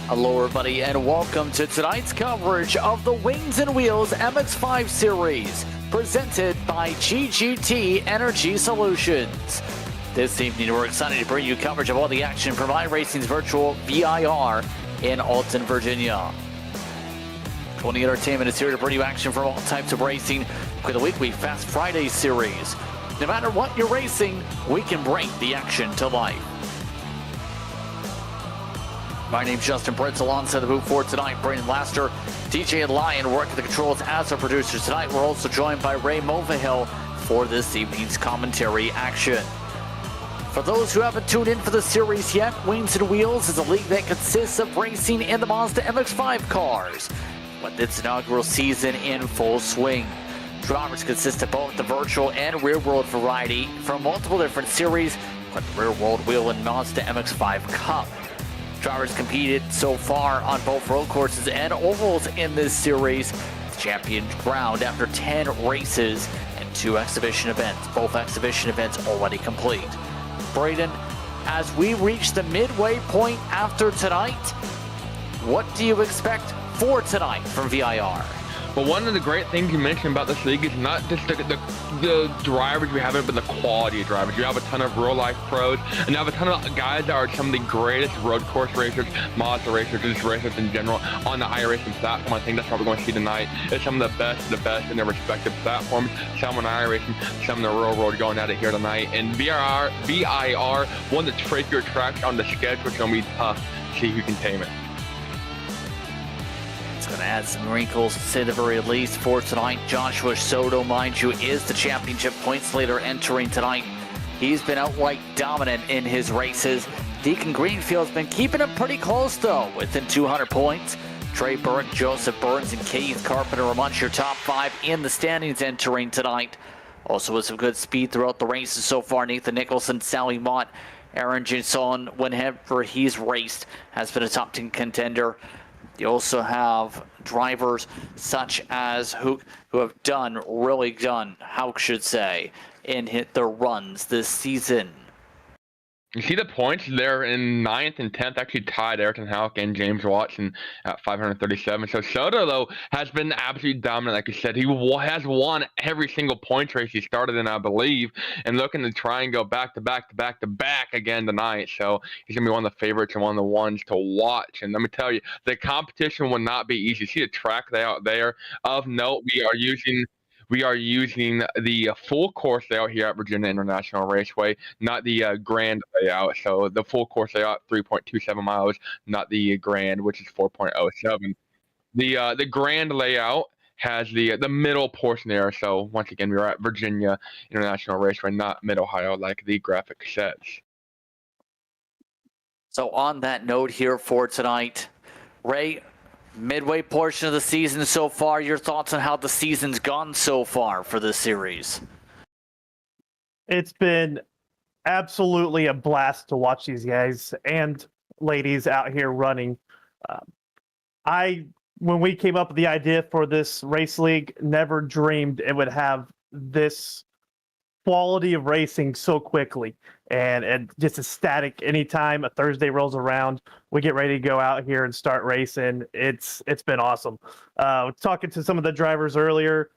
Hello everybody and welcome to tonight's coverage of the Wings and Wheels MX-5 Series, presented by GGT Energy Solutions. This evening we're excited to bring you coverage of all the action from iRacing's virtual VIR in Alton, Virginia. Maconi Entertainment is here to bring you action from all types of racing with the weekly Fast Friday series. No matter what you're racing, we can bring the action to life. My name's Justin Brentz, alongside the booth for tonight. Brandon Laster, DJ and Lyon work at the controls as our producers tonight. We're also joined by Ray Mulvihill for this evening's commentary action. For those who haven't tuned in for the series yet, Wings and Wheels is a league that consists of racing in the Mazda MX-5 cars, with its inaugural season in full swing. Drivers consist of both the virtual and real-world variety from multiple different series, with the real-world Whelen Mazda MX-5 Cup. Drivers competed so far on both road courses and ovals in this series. The champion crowned after 10 races and 2 exhibition events, both exhibition events already complete. Braden, as we reach the midway point after tonight, what do you expect for tonight from VIR? Well, one of the great things you mentioned about this league is not just the drivers we have, but the quality of drivers. You have a ton of real-life pros, and you have a ton of guys that are some of the greatest road course racers, Mazda racers, just racers in general on the iRacing platform. I think that's what we're going to see tonight. It's some of the best in their respective platforms. Some on iRacing, some in the real world going at it here tonight. And VIR, one of the trickier tracks on the schedule, is going to be tough to see who can tame it. Going to add some wrinkles, to say the very least, for tonight. Joshua Soto, mind you, is the championship points leader entering tonight. He's been outright dominant in his races. Deacon Greenfield's been keeping him pretty close, though, within 200 points. Trey Burke, Joseph Burns, and Keith Carpenter amongst your top 5 in the standings entering tonight. Also with some good speed throughout the races so far. Nathan Nicholson, Sally Mott, Aaron Jeansonne, whenever he's raced, has been a top 10 contender. You also have drivers such as who have really done, how should say, in their runs this season. You see the points there in 9th and 10th, actually tied Ayrton Houck and James Watson at 537. So Soto, though, has been absolutely dominant. Like you said, he has won every single points race he started in, I believe, and looking to try and go back to back again tonight. So he's going to be one of the favorites and one of the ones to watch. And let me tell you, the competition will not be easy. See the track out there. Of note, we are using the full course layout here at Virginia International Raceway, not the grand layout. So the full course layout, 3.27 miles, not the grand, which is 4.07. The grand layout has the middle portion there. So once again, we're at Virginia International Raceway, not Mid-Ohio like the graphic says. So on that note here for tonight, Ray, midway portion of the season so far, your thoughts on how the season's gone so far for this series? It's been absolutely a blast to watch these guys and ladies out here running. When we came up with the idea for this race league, never dreamed it would have this quality of racing so quickly and just ecstatic. Anytime a Thursday rolls around, we get ready to go out here and start racing. It's been awesome. Talking to some of the drivers earlier,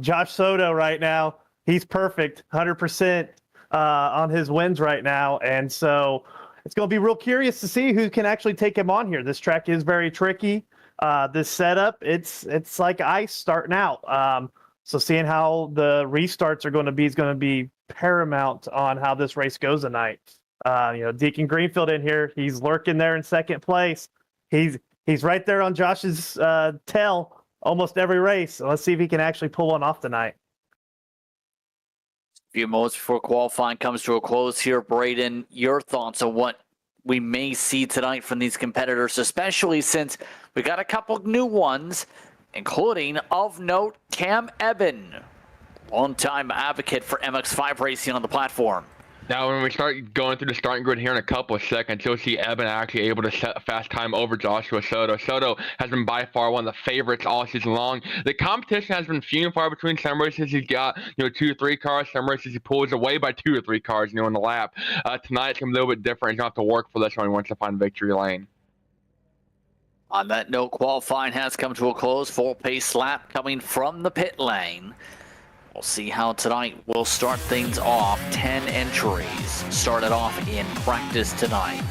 Josh Soto right now, he's perfect, 100% on his wins right now. And so it's going to be real curious to see who can actually take him on here. This track is very tricky. This setup, it's like ice starting out. So seeing how the restarts are going to be is going to be paramount on how this race goes tonight. Deacon Greenfield in here, he's lurking there in second place. He's right there on Josh's tail almost every race. So let's see if he can actually pull one off tonight. A few moments before qualifying comes to a close here, Braden, your thoughts on what we may see tonight from these competitors, especially since we got a couple new ones, including, of note, Cam Eben, longtime advocate for MX-5 racing on the platform. Now, when we start going through the starting grid here in a couple of seconds, you'll see Eben actually able to set a fast time over Joshua Soto. Soto has been by far one of the favorites all season long. The competition has been few and far between. Some races he's got, 2 or 3 cars. Some races he pulls away by 2 or 3 cars, in the lap. Tonight it's going to be a little bit different. He's going to have to work for this one. He wants to find victory lane. On that note, qualifying has come to a close. Full pace lap coming from the pit lane. We'll see how tonight will start things off. 10 entries started off in practice tonight.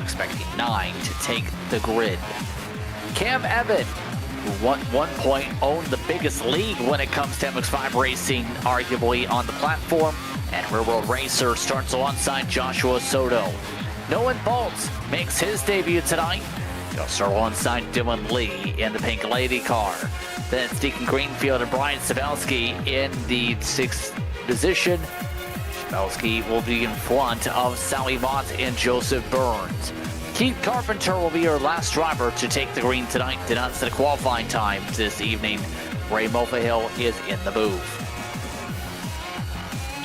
Expecting 9 to take the grid. Cam Evan, who at one point owned the biggest lead when it comes to MX-5 racing, arguably on the platform, and Real World Racer starts alongside Joshua Soto. Noah Bolts makes his debut tonight. He'll start alongside Dylan Lee in the Pink Lady car. Then it's Deacon Greenfield and Brian Sabelski in the 6th position. Sabelski will be in front of Sally Mott and Joseph Burns. Keith Carpenter will be your last driver to take the green tonight. Did not set a qualifying time this evening. Ray Mulvihill is in the booth.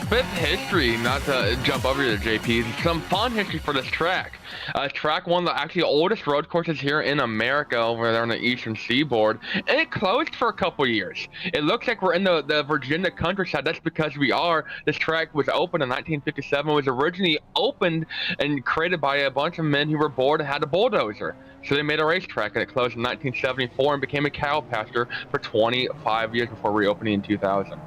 Bit of history, not to jump over to JP, some fun history for this track. Track one of the actually oldest road courses here in America over there on the eastern seaboard, and it closed for a couple years. It looks like we're in the Virginia countryside. That's because we are. This track was opened in 1957. It was originally opened and created by a bunch of men who were bored and had a bulldozer. So they made a racetrack, and it closed in 1974 and became a cow pasture for 25 years before reopening in 2000.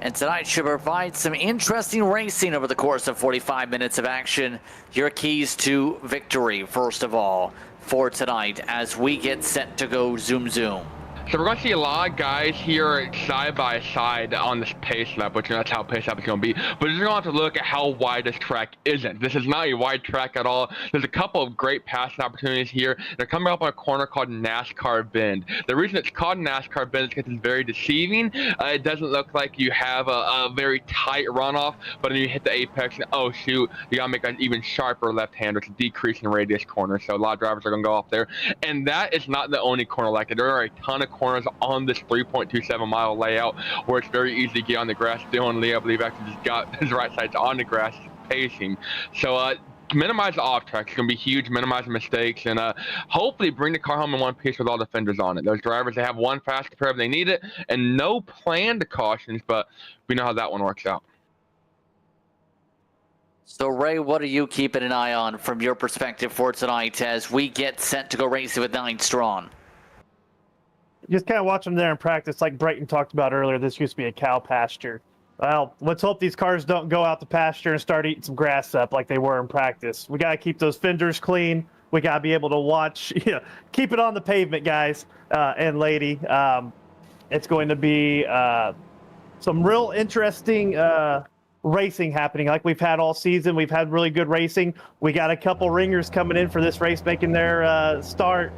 And tonight should provide some interesting racing over the course of 45 minutes of action. Your keys to victory, first of all, for tonight as we get set to go zoom zoom. So we're going to see a lot of guys here side by side on this pace lap, which that's how pace lap is going to be. But you're going to have to look at how wide this track isn't. This is not a wide track at all. There's a couple of great passing opportunities here. They're coming up on a corner called NASCAR Bend. The reason it's called NASCAR Bend is because it's very deceiving. It doesn't look like you have a very tight runoff, but then you hit the apex and oh shoot, you got to make an even sharper left-hander to decrease in radius corner. So a lot of drivers are going to go off there. And that is not the only corner like it. There are a ton of corners on this 3.27 mile layout where it's very easy to get on the grass. Dylan Lee, I believe, actually just got his right sides on the grass pacing. So minimize the off track. It's going to be huge. Minimize mistakes and hopefully bring the car home in one piece with all the fenders on it. Those drivers, they have one fast compare if they need it and no planned cautions, but we know how that one works out. So Ray, what are you keeping an eye on from your perspective for tonight as we get set to go racing with 9 strong? Just kind of watch them there in practice, like Brighton talked about earlier. This used to be a cow pasture. Well, let's hope these cars don't go out the pasture and start eating some grass up like they were in practice. We got to keep those fenders clean. We got to be able to watch, keep it on the pavement, guys and lady. It's going to be some real interesting racing happening like we've had all season. We've had really good racing. We got a couple ringers coming in for this race making their start.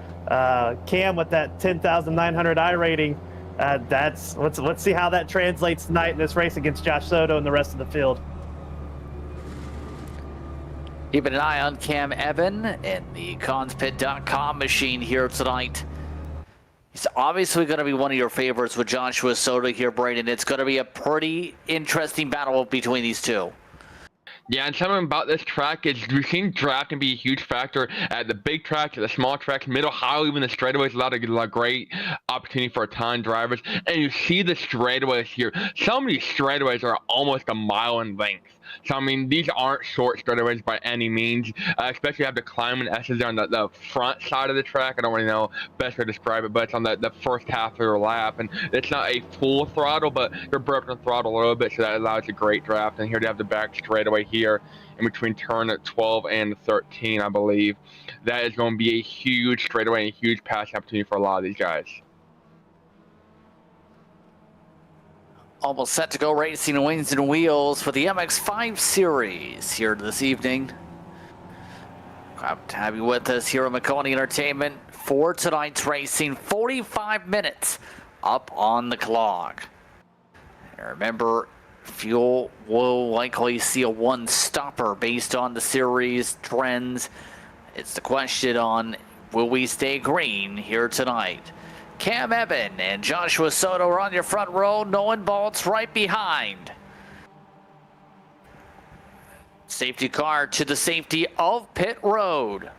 Cam with that 10,900 I rating. Let's see how that translates tonight in this race against Josh Soto and the rest of the field. Keeping an eye on Cam Evan and the conspit.com machine here tonight. He's obviously going to be one of your favorites with Joshua Soto here, Braden. It's going to be a pretty interesting battle between these two. Yeah, and something about this track is we've seen drafting be a huge factor at the big tracks, at the small tracks, mid-Ohio, even the straightaways, a lot of great opportunity for a ton of drivers. And you see the straightaways here. Some of these straightaways are almost a mile in length. So, I mean, these aren't short straightaways by any means, especially have the climbing S's there on the front side of the track. I don't really know best way to describe it, but it's on the first half of your lap. And it's not a full throttle, but you're burping the throttle a little bit, so that allows a great draft. And here they have the back straightaway here in between turn 12 and 13, I believe. That is going to be a huge straightaway and a huge passing opportunity for a lot of these guys. Almost set to go racing wings and wheels for the MX-5 series here this evening. Glad to have you with us here at Maconi Entertainment for tonight's racing. 45 minutes up on the clock. And remember, fuel will likely see a one-stopper based on the series trends. It's the question on will we stay green here tonight. Cam Evan and Joshua Soto are on your front row. Nolan Baltz right behind. Safety car to the safety of pit road.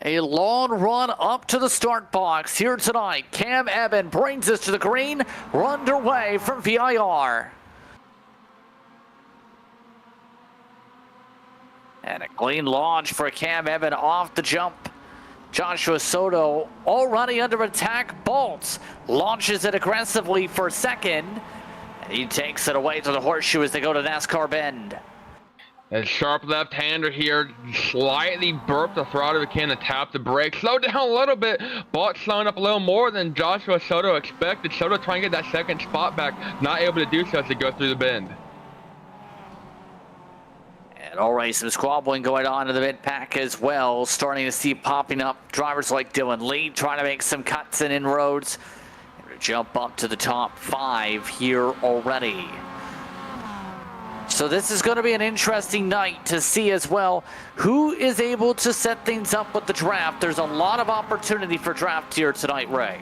A long run up to the start box here tonight. Cam Evan brings us to the green. We're underway from VIR. And a clean launch for Cam Evan off the jump. Joshua Soto already under attack. Bolts launches it aggressively for second. And he takes it away to the horseshoe as they go to NASCAR Bend. A sharp left-hander here, slightly burped the throttle if he can to tap the brake. Slow down a little bit. Bolt slowing up a little more than Joshua Soto expected. Soto trying to get that second spot back, not able to do so as they go through the bend. And already some squabbling going on in the mid-pack as well. Starting to see popping up drivers like Dylan Lee trying to make some cuts and inroads. Jump up to the top 5 here already. So this is going to be an interesting night to see as well who is able to set things up with the draft. There's a lot of opportunity for draft here tonight, Ray.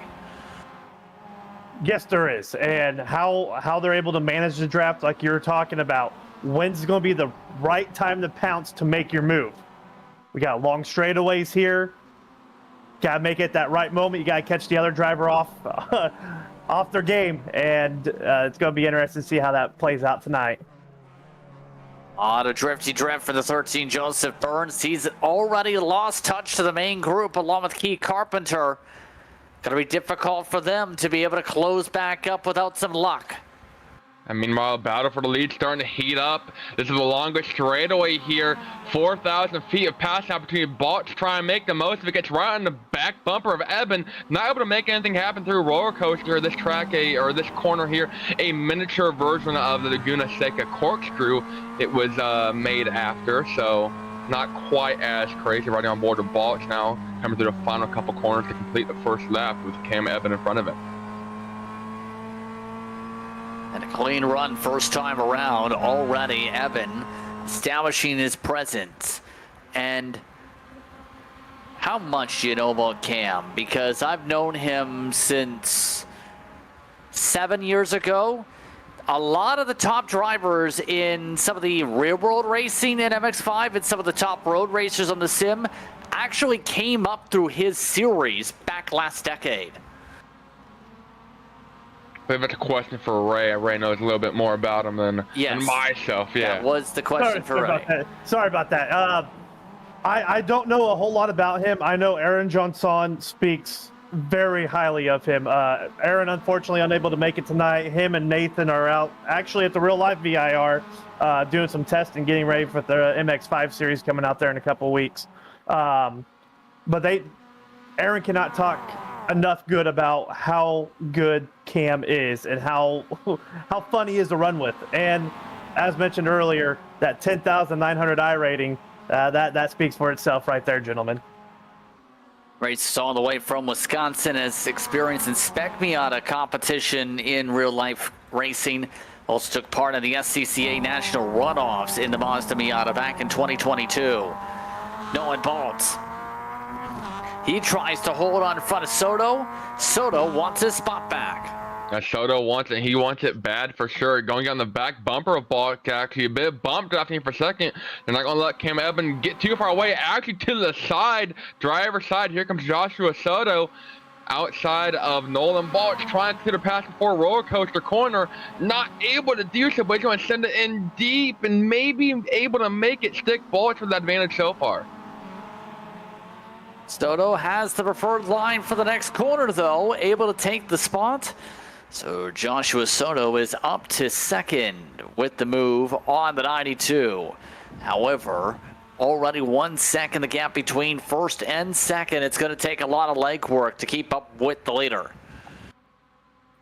Yes, there is. And how they're able to manage the draft like you were talking about. When's going to be the right time to pounce to make your move? We got long straightaways here. Got to make it that right moment. You got to catch the other driver off off their game. And it's going to be interesting to see how that plays out tonight. On a drifty drift for the 13, Joseph Burns. He's already lost touch to the main group along with Key Carpenter. Going to be difficult for them to be able to close back up without some luck. And meanwhile, battle for the lead starting to heat up. This is the longest straightaway here. 4,000 feet of passing opportunity. Balt's trying to make the most of it. Gets right on the back bumper of Eben. Not able to make anything happen through a roller coaster. This track, or this corner here, a miniature version of the Laguna Seca corkscrew. It was made after, so not quite as crazy. Riding on board with Balt's now, coming through the final couple corners to complete the first lap with Cam Eben in front of it. And a clean run first time around already. Eben establishing his presence. And how much do you know about Cam? Because I've known him since 7 years ago. A lot of the top drivers in some of the real world racing in MX-5 and some of the top road racers on the sim actually came up through his series back last decade. I think that's a question for Ray. Ray knows a little bit more about him than myself. Yeah, that was the question for Ray. Sorry about that. I don't know a whole lot about him. I know Aaron Jeansonne speaks very highly of him. Aaron, unfortunately, unable to make it tonight. Him and Nathan are out actually at the real life VIR doing some testing, getting ready for the MX-5 series coming out there in a couple of weeks. But Aaron cannot talk enough good about how good Cam is and how fun he is to run with. And as mentioned earlier, that 10,900 I rating, that speaks for itself right there, gentlemen. Race all the way from Wisconsin, has experience in Spec Miata competition in real life racing. Also took part in the SCCA National Runoffs in the Mazda Miata back in 2022. Nolan Bolts. He tries to hold on in front of Soto. Soto wants his spot back. Soto wants it. He wants it bad for sure. Going on the back bumper of Bolt, actually a bit bumped drafting for second. They're not going to let Cam Eben get too far away. Actually to the side, driver's side. Here comes Joshua Soto outside of Nolan Bolt, trying to pass before roller coaster corner. Not able to do so, but he's going to send it in deep and maybe able to make it stick. Bolt with the advantage so far. Soto has the preferred line for the next corner, though, able to take the spot. So Joshua Soto is up to second with the move on the 92. However, already 1 second the gap between first and second. It's going to take a lot of leg work to keep up with the leader.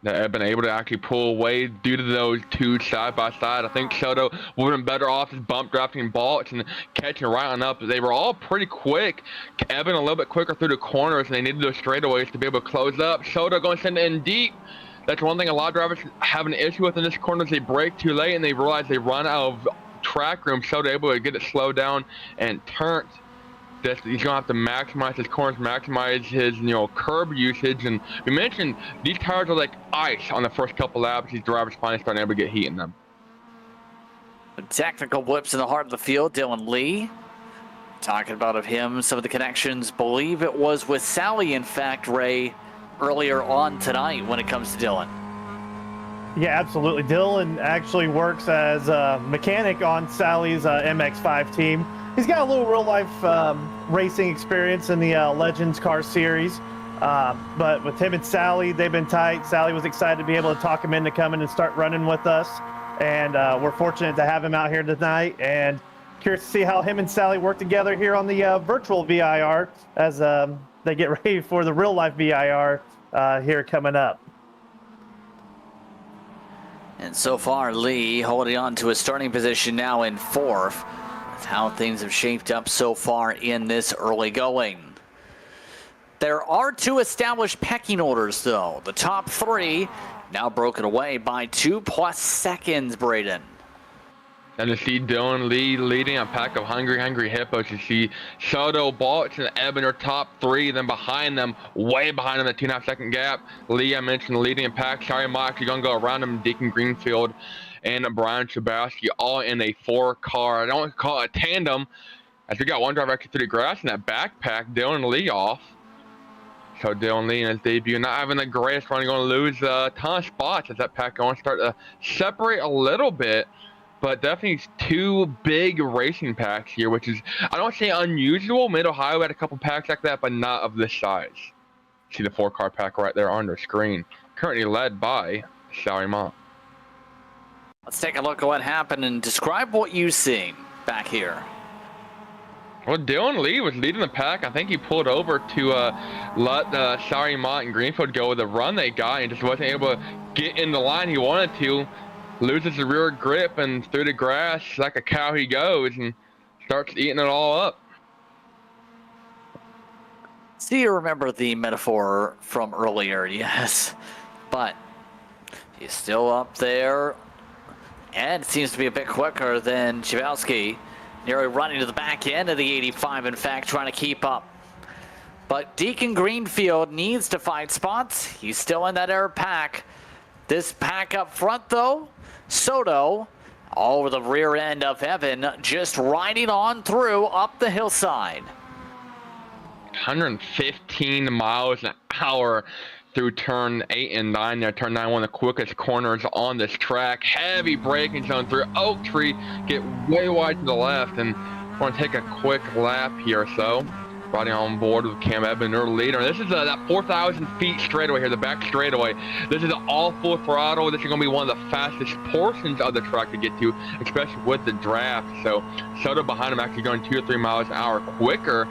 That have been able to actually pull away due to those two side by side. I think Soto would have been better off as bump drafting Baltz and catching right on up. They were all pretty quick. Eben a little bit quicker through the corners, and they needed those straightaways to be able to close up. Soto going to send it in deep. That's one thing a lot of drivers have an issue with in this corner is they brake too late and they realize they run out of track room. Soto able to get it slowed down and turned. He's going to have to maximize his corners, maximize his, curb usage. And we mentioned these tires are like ice on the first couple laps. These drivers finally starting able to get heat in them. The technical blips in the heart of the field. Dylan Lee talking about of him, some of the connections. Believe it was with Sally, in fact, Ray, earlier on tonight when it comes to Dylan. Yeah, absolutely. Dylan actually works as a mechanic on Sally's MX-5 team. He's got a little real life racing experience in the Legends Car Series. But with him and Sally, they've been tight. Sally was excited to be able to talk him into coming and start running with us. And we're fortunate to have him out here tonight. And curious to see how him and Sally work together here on the virtual VIR as they get ready for the real life VIR here coming up. And so far, Lee holding on to his starting position now in fourth. That's how things have shaped up so far in this early going. There are two established pecking orders, though. The top three now broken away by 2+ seconds, Braden. And to see Dylan Lee leading a pack of hungry hippos. You see Soto, Balch, and Ebon are top three. Then behind them, way behind them, the 2.5 second gap. Lee, I mentioned, leading a pack. Sorry, Mike, actually going to go around him. Deacon Greenfield and Brian Chabowski all in a 4-car. I don't call it a tandem, as we got one driver actually through the grass in that backpack. Dylan Lee off. So Dylan Lee in his debut, not having the greatest run, going to lose a ton of spots as that pack going to start to separate a little bit. But definitely two big racing packs here, which is, I don't say unusual. Mid-Ohio had a couple packs like that, but not of this size. See the 4-car pack right there on the screen. Currently led by Sally Mont. Let's take a look at what happened and describe what you see back here. Well, Dylan Lee was leading the pack. I think he pulled over to let Sally Mont and Greenfield go with the run they got and just wasn't able to get in the line he wanted to. Loses the rear grip and through the grass like a cow he goes and starts eating it all up. So you remember the metaphor from earlier, yes. But he's still up there and seems to be a bit quicker than Chabowski. Nearly running to the back end of the 85, in fact, trying to keep up. But Deacon Greenfield needs to find spots. He's still in that air pack. This pack up front, though, Soto over the rear end of Evan, just riding on through up the hillside. 115 miles an hour through turn 8 and 9 there. Turn 9, one of the quickest corners on this track. Heavy braking zone through Oak Tree. Get way wide to the left, and we're going to take a quick lap here. So riding on board with Cam Ebner, leader. This is that 4,000 feet straightaway here, the back straightaway. This is all full throttle. This is going to be one of the fastest portions of the track to get to, especially with the draft. So Soto behind him actually going 2 or 3 miles an hour quicker.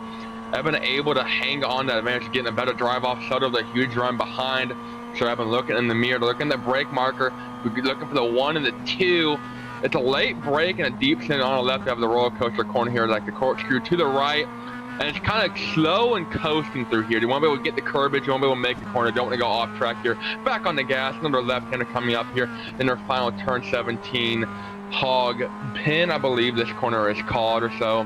Evan able to hang on that advantage, getting a better drive off Soto, the huge run behind. So Evan looking in the mirror, looking at the brake marker, looking for the 1 and the 2. It's a late break and a deep send on the left of the roller coaster corner here, like the corkscrew to the right. And it's kind of slow and coasting through here. You want to be able to get the curbage, you want to be able to make the corner, don't want to go off track here. Back on the gas, another left-hander coming up here in their final turn 17 hog pin, I believe this corner is called or so.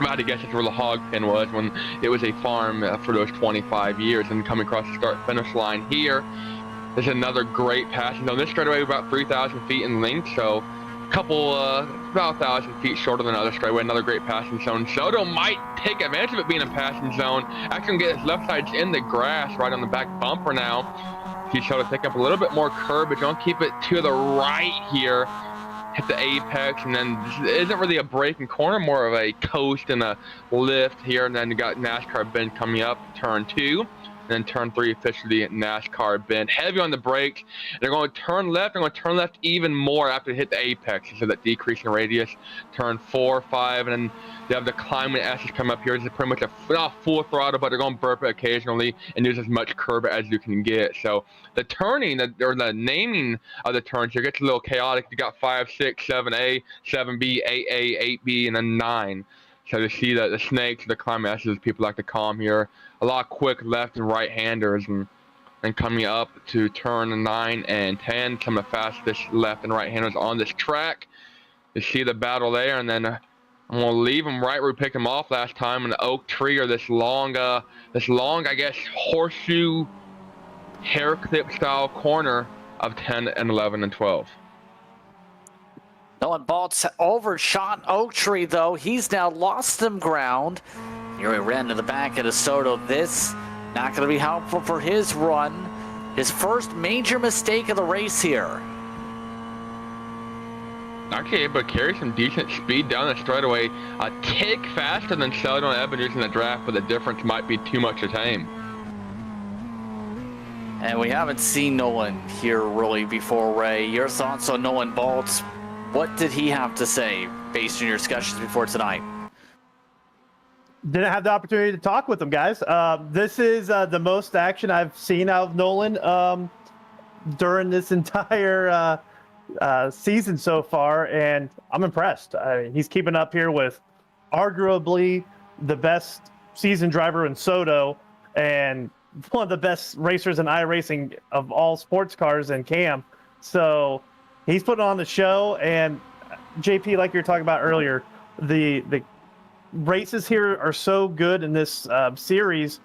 I had to guess that's where the hog pin was when it was a farm for those 25 years. And coming across the start-finish line here, there's another great passing zone. This straightaway about 3,000 feet in length, so a couple, about 1,000 feet shorter than the other straightaway. Another great passing zone. Soto might take advantage of it being a passing zone. Actually get his left side in the grass right on the back bumper now. See Soto take up a little bit more curb, but don't keep it to the right here. Hit the apex, and then this isn't really a braking corner, more of a coast and a lift here. And then you got NASCAR bend coming up, turn 2. And then turn 3 officially NASCAR bend. Heavy on the brakes. They're going to turn left. They're going to turn left even more after they hit the apex. So that decreasing radius. Turn 4, 5, and then they have the climbing S's come up here. This is pretty much not full throttle, but they're going to burp it occasionally and use as much curb as you can get. So the turning, or the naming of the turns here gets a little chaotic. You got 5, 6, 7A, 7B, 8A, 8B, and then 9. So to see that the snakes, the climbing S's, people like to call them here, a lot of quick left and right handers, and coming up to turn 9 and 10, some of the fastest left and right handers on this track. You see the battle there, and then I'm gonna leave them right where we picked them off last time in the Oak Tree, or this long, I guess, horseshoe hair clip style corner of 10 and 11 and 12. Nolan Baltz overshot Oak Tree, though. He's now lost some ground. Here he ran to the back of the Soto. This not going to be helpful for his run. His first major mistake of the race here. Actually able to carry some decent speed down the straightaway. A tick faster than Sheldon and Evans in the draft, but the difference might be too much to tame. And we haven't seen Nolan here really before, Ray. Your thoughts on Nolan Baltz? What did he have to say based on your discussions before tonight? Didn't have the opportunity to talk with him, guys. This is the most action I've seen out of Nolan during this entire season so far, and I'm impressed. I mean, he's keeping up here with arguably the best season driver in Soto and one of the best racers in iRacing of all sports cars in Cam. So he's putting on the show, and JP, like you were talking about earlier, the races here are so good in this series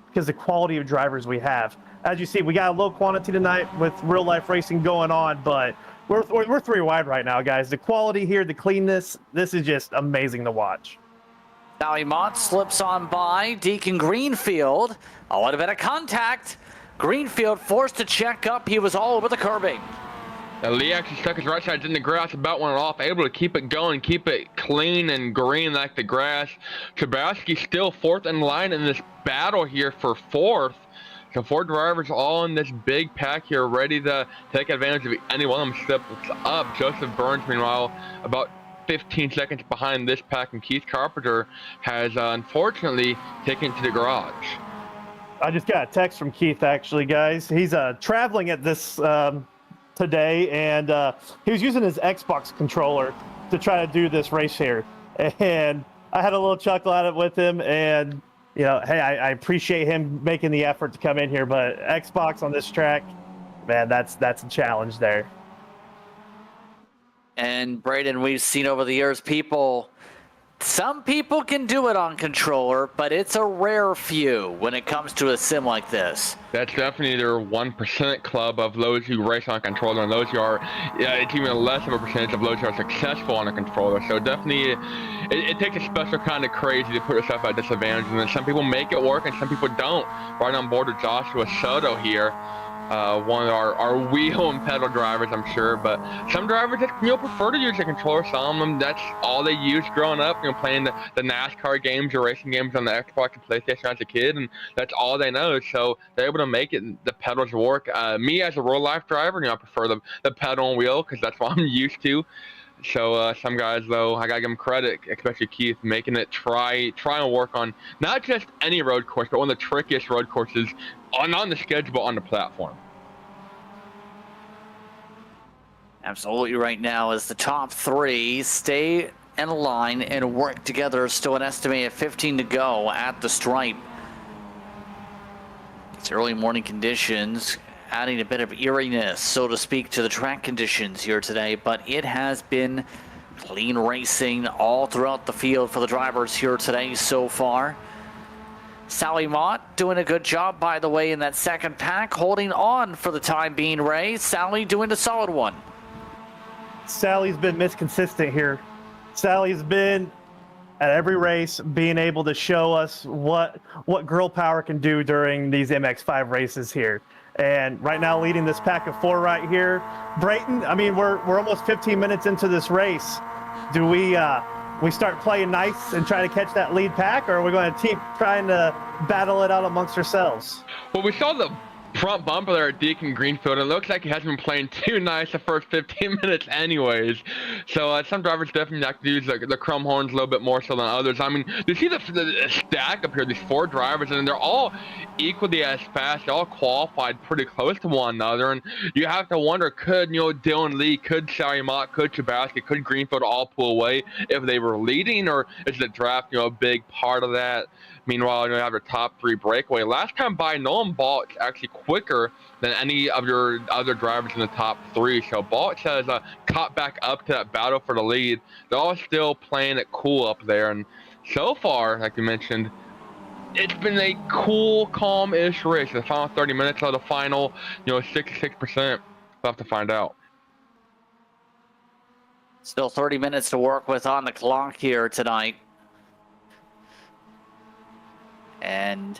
because the quality of drivers we have. As you see, we got a low quantity tonight with real life racing going on, but we're three wide right now, guys. The quality here, the cleanness, this is just amazing to watch. Sally Mott slips on by Deacon Greenfield. A little bit of contact. Greenfield forced to check up. He was all over the curbing. Lee actually stuck his right side in the grass, about went off, able to keep it going, keep it clean and green like the grass. Chabowski still fourth in line in this battle here for fourth. So 4 drivers all in this big pack here, ready to take advantage of any one of them slips up. Joseph Burns, meanwhile, about 15 seconds behind this pack, and Keith Carpenter has unfortunately taken to the garage. I just got a text from Keith, actually, guys. He's traveling at this today, and he was using his Xbox controller to try to do this race here. And I had a little chuckle at it with him, and you know, hey, I appreciate him making the effort to come in here, but Xbox on this track, man, that's a challenge there. And Braden, we've seen over the years some people can do it on controller, but it's a rare few when it comes to a sim like this. That's definitely their 1% club of those who race on a controller, and those who are, it's even less of a percentage of those who are successful on a controller. So definitely, it takes a special kind of crazy to put yourself at disadvantage, and then some people make it work and some people don't. Right on board with Joshua Soto here. One of our wheel and pedal drivers, I'm sure, but some drivers just, prefer to use a controller. Some of them, that's all they used growing up, playing the NASCAR games or racing games on the Xbox and PlayStation as a kid, and that's all they know. So they're able to make it, the pedals work. Me as a real life driver, I prefer the pedal and wheel because that's what I'm used to. So some guys, though, I gotta give them credit, especially Keith, making it try and work on not just any road course, but one of the trickiest road courses on the schedule, but on the platform. Absolutely right now as the top 3 stay in line and work together. Still an estimated 15 to go at the stripe. It's early morning conditions, adding a bit of eeriness, so to speak, to the track conditions here today, but it has been clean racing all throughout the field for the drivers here today so far. Sally Mott doing a good job, by the way, in that second pack, holding on for the time being, Ray. Sally doing a solid one. Sally's been misconsistent here. Sally's been at every race being able to show us what girl power can do during these MX-5 races here. And right now leading this pack of 4 right here. Brayton, I mean, we're almost 15 minutes into this race. Do we start playing nice and try to catch that lead pack, or are we going to keep trying to battle it out amongst ourselves? Well, we saw the front bumper there at Deacon Greenfield. It looks like he hasn't been playing too nice the first 15 minutes anyways. So some drivers definitely like to use the chrome horns a little bit more so than others. I mean, you see the stack up here, these 4 drivers, and they're all equally as fast. They're all qualified pretty close to one another. And you have to wonder, could, Dylan Lee, could Sally Mott, could Chabowski, could Greenfield all pull away if they were leading, or is the draft, a big part of that? Meanwhile, you have your top 3 breakaway. Last time by, Nolan Baltz actually quicker than any of your other drivers in the top 3. So Baltz has caught back up to that battle for the lead. They're all still playing it cool up there. And so far, like you mentioned, it's been a cool, calm-ish race. The final 30 minutes of the final, 66%. We'll have to find out. Still 30 minutes to work with on the clock here tonight. And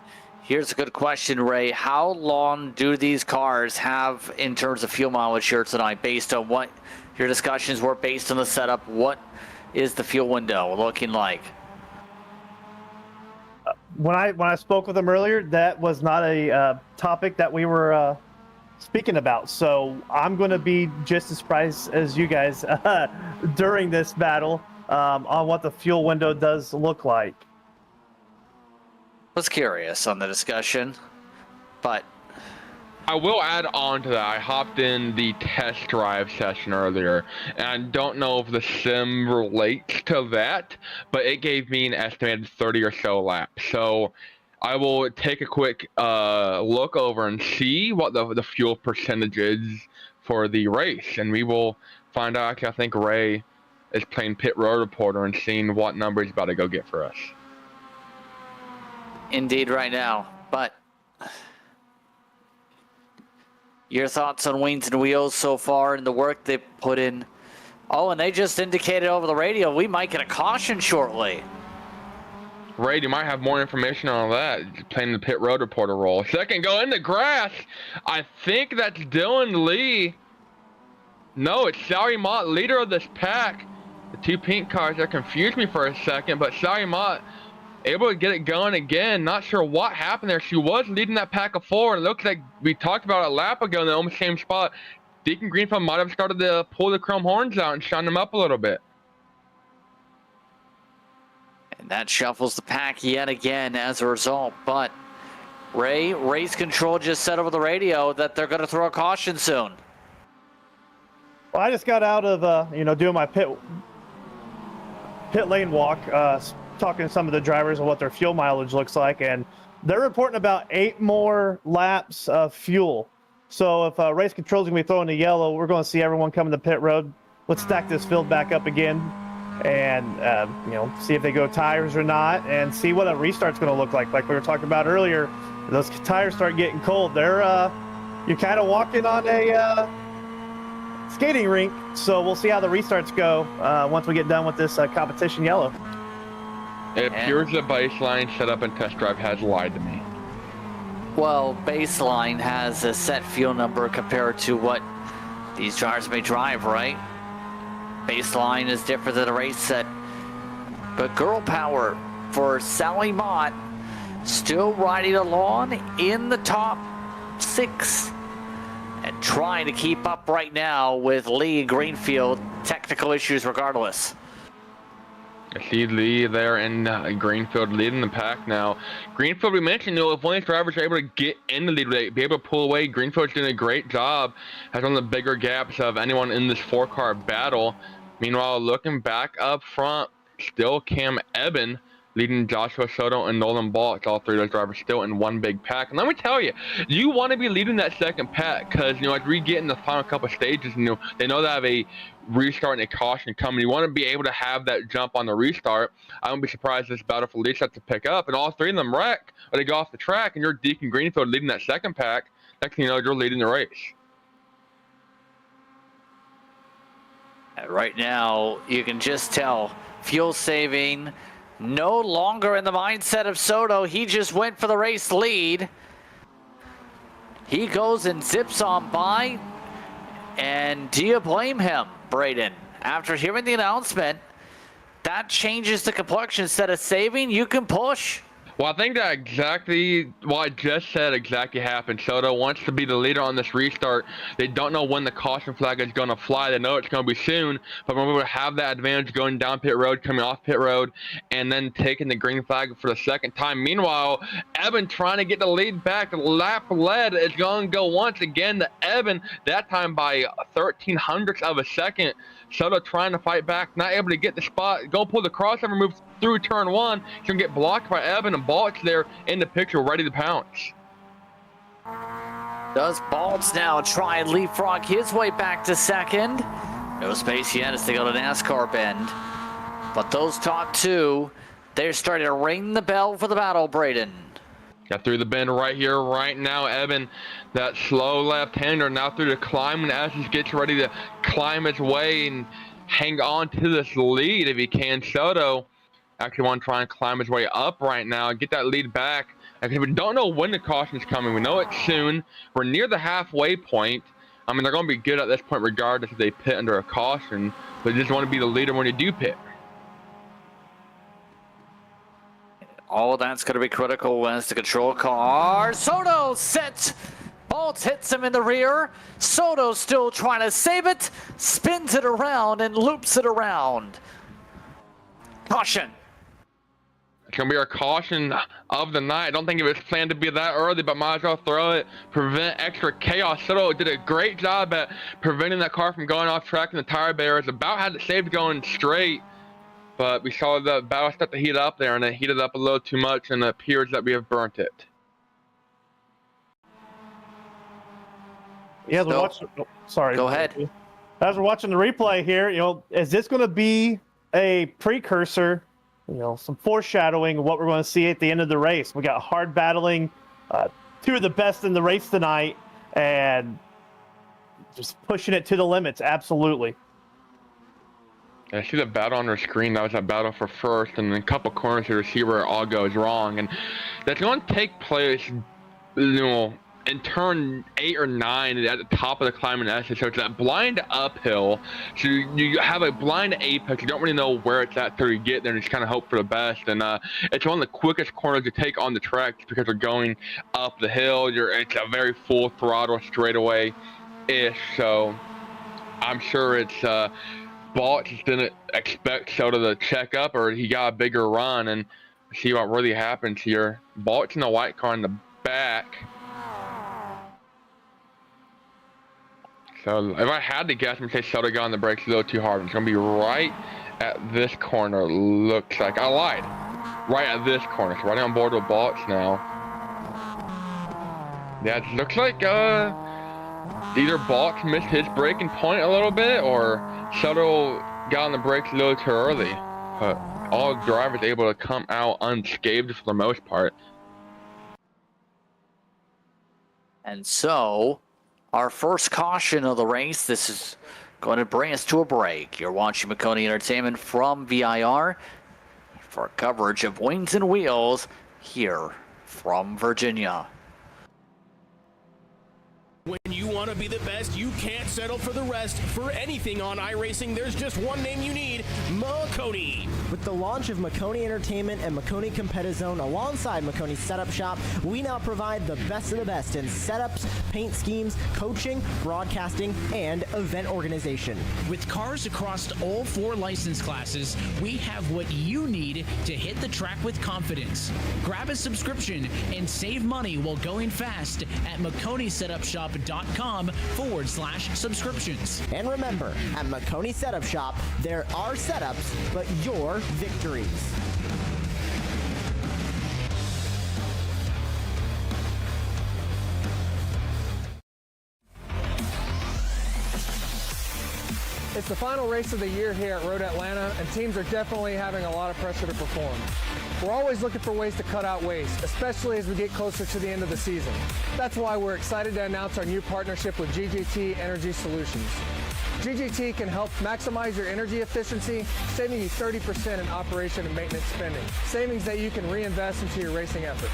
Here's a good question, Ray. How long do these cars have in terms of fuel mileage here tonight, based on what your discussions were, based on the setup? What is the fuel window looking like? When I spoke with them earlier, that was not a topic that we were speaking about. So I'm going to be just as surprised as you guys during this battle on what the fuel window does look like. Was curious on the discussion, but I will add on to that. I hopped in the test drive session earlier, and I don't know if the sim relates to that, but it gave me an estimated 30 or so laps. So I will take a quick look over and see what the fuel percentage is for the race, and we will find out. Actually, I think Ray is playing Pit Road Reporter and seeing what number he's about to go get for us. indeed right now. But your thoughts on Wings and Wheels so far and the work they've put in? Oh, and they just indicated over the radio we might get a caution shortly. Ray, you might have more information on that. Playing the Pit Road Reporter role. Second, go in the grass. I think that's Dylan Lee. No, it's Sally Mott, leader of this pack. The two pink cars that confused me for a second, but Sally Mott able to get it going again. Not sure what happened there. She was leading that pack of four. It looks like we talked about it a lap ago in the almost same spot. Deacon Greenfield might have started to pull the chrome horns out and shine them up a little bit. And that shuffles the pack yet again as a result. But Ray, race control just said over the radio that they're going to throw a caution soon. Well, I just got out of doing my pit lane walk, talking to some of the drivers and what their fuel mileage looks like, and they're reporting about 8 more laps of fuel. So if race control is going to be throwing the yellow, we're going to see everyone coming to pit road. Let's stack this field back up again and see if they go tires or not, and see what a restart's going to look like. Like we were talking about earlier, those tires start getting cold. You're kind of walking on a skating rink. So we'll see how the restarts go once we get done with this competition yellow. It appears the baseline setup and test drive has lied to me. Well, baseline has a set fuel number compared to what these drivers may drive, right? Baseline is different than a race set. But girl power for Sally Mott still riding along in the top 6 and trying to keep up right now with Lee and Greenfield. Technical issues regardless. I see Lee there and Greenfield leading the pack now. Greenfield, we mentioned, if one of these drivers are able to get in the lead, be able to pull away. Greenfield's doing a great job. Has one of the bigger gaps of anyone in this 4-car battle. Meanwhile, looking back up front, still Cam Eben leading Joshua Soto and Nolan Balch. All 3 of those drivers still in one big pack. And let me tell you, you want to be leading that second pack because, as we get in the final couple of stages, they know they have a restart and a caution coming. You want to be able to have that jump on the restart. I wouldn't be surprised if this battle for lead set to pick up, and all 3 of them wreck or they go off the track, and you're Deacon Greenfield leading that second pack. Next thing you know, you're leading the race. Right now, you can just tell fuel saving no longer in the mindset of Soto. He just went for the race lead. He goes and zips on by. And do you blame him, Braden? After hearing the announcement, that changes the complexion. Instead of saving, you can push. Well, I think that exactly what I just said exactly happened. Soto wants to be the leader on this restart. They don't know when the caution flag is going to fly. They know it's going to be soon, but we're able to have that advantage going down pit road, coming off pit road, and then taking the green flag for the second time. Meanwhile, Eben trying to get the lead back. The lap lead is going to go once again to Eben, that time by 0.13 of a second. Soto trying to fight back, not able to get the spot. Go pull the crossover, move through turn 1. He's going to get blocked by Eben, and Balch there in the picture, ready to pounce. Does Balch now try and leapfrog his way back to second? No space yet as they go to NASCAR bend. But those top 2, they're starting to ring the bell for the battle, Braden. Got through the bend right here, right now. Eben, that slow left-hander, now through the climb, and as he gets ready to climb his way and hang on to this lead if he can. Soto actually want to try and climb his way up right now, get that lead back. Like, we don't know when the caution's coming. We know it's soon. We're near the halfway point. I mean, they're going to be good at this point regardless if they pit under a caution, but they just want to be the leader when you do pit. All of that's going to be critical as the control car. Soto set. Bolt hits him in the rear. Soto still trying to save it. Spins it around and loops it around. Caution. It's going to be our caution of the night. I don't think it was planned to be that early, but might as well throw it, prevent extra chaos. Soto did a great job at preventing that car from going off track, and the tire barriers about had it saved going straight. But we saw the battle start to heat up there, and it heated up a little too much, and it appears that we have burnt it. Yeah, we're watching. Oh, sorry. Go ahead. As we're watching the replay here, is this going to be a precursor? Some foreshadowing of what we're going to see at the end of the race. We got hard battling, two of the best in the race tonight, and just pushing it to the limits. Absolutely. I see the battle on our screen. That was that battle for first, and then a couple corners here to see where it all goes wrong. And that's going to take place, in turn 8 or 9 at the top of the climb in essence. So it's that blind uphill. So you have a blind apex. You don't really know where it's at till you get there and just kind of hope for the best. And it's one of the quickest corners to take on the track because we're going up the hill. It's a very full throttle straightaway-ish. So I'm sure it's Bolt just didn't expect Soto to check up, or he got a bigger run, and see what really happens here. Bolt's in the white car in the back. So if I had to guess, I'm going to say Soto got on the brakes a little too hard. It's going to be right at this corner, looks like. I lied. Right at this corner. So right on board with Bolts now. Yeah, it looks like either Bolts missed his braking point a little bit, or Soto got on the brakes a little too early. But all drivers able to come out unscathed for the most part. And so, our first caution of the race. This is going to bring us to a break. You're watching Maconi Entertainment from VIR for coverage of Wings and Wheels here from Virginia. When you want to be the best, you can't settle for the rest. For anything on iRacing, there's just one name you need, Maconi. With the launch of Maconi Entertainment and Maconi Competizone alongside Maconi Setup Shop, we now provide the best of the best in setups, paint schemes, coaching, broadcasting, and event organization. With cars across all 4 license classes, we have what you need to hit the track with confidence. Grab a subscription and save money while going fast at MaconiSetupShop.com/subscriptions. And remember, at Maconi Setup Shop, there are setups, but your victories. It's the final race of the year here at Road Atlanta, and teams are definitely having a lot of pressure to perform. We're always looking for ways to cut out waste, especially as we get closer to the end of the season. That's why we're excited to announce our new partnership with GGT Energy Solutions. GGT can help maximize your energy efficiency, saving you 30% in operation and maintenance spending, savings that you can reinvest into your racing efforts.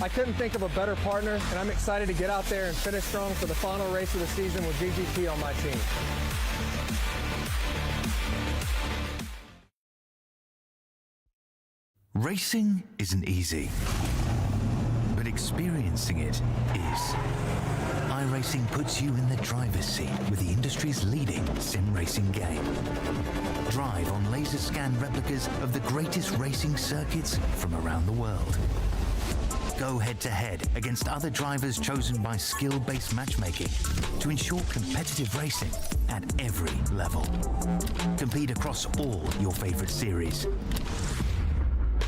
I couldn't think of a better partner, and I'm excited to get out there and finish strong for the final race of the season with GGT on my team. Racing isn't easy, but experiencing it is. iRacing puts you in the driver's seat with the industry's leading sim racing game. Drive on laser scan replicas of the greatest racing circuits from around the world. Go head-to-head against other drivers chosen by skill-based matchmaking to ensure competitive racing at every level. Compete across all your favorite series.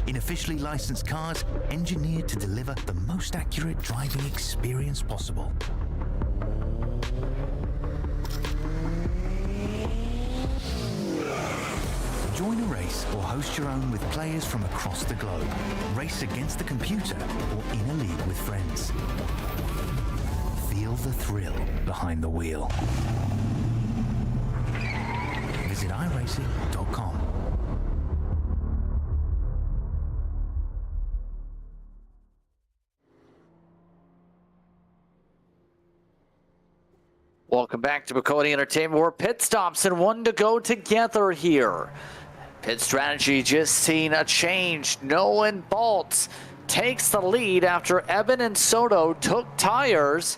In officially licensed cars, engineered to deliver the most accurate driving experience possible. Join a race or host your own with players from across the globe. Race against the computer or in a league with friends. Feel the thrill behind the wheel. Visit iRacing.com. Welcome back to Maconi Entertainment. We're pit stops and one to go together here. Pit strategy just seen a change. Nolan Baltz takes the lead after Eben and Soto took tires.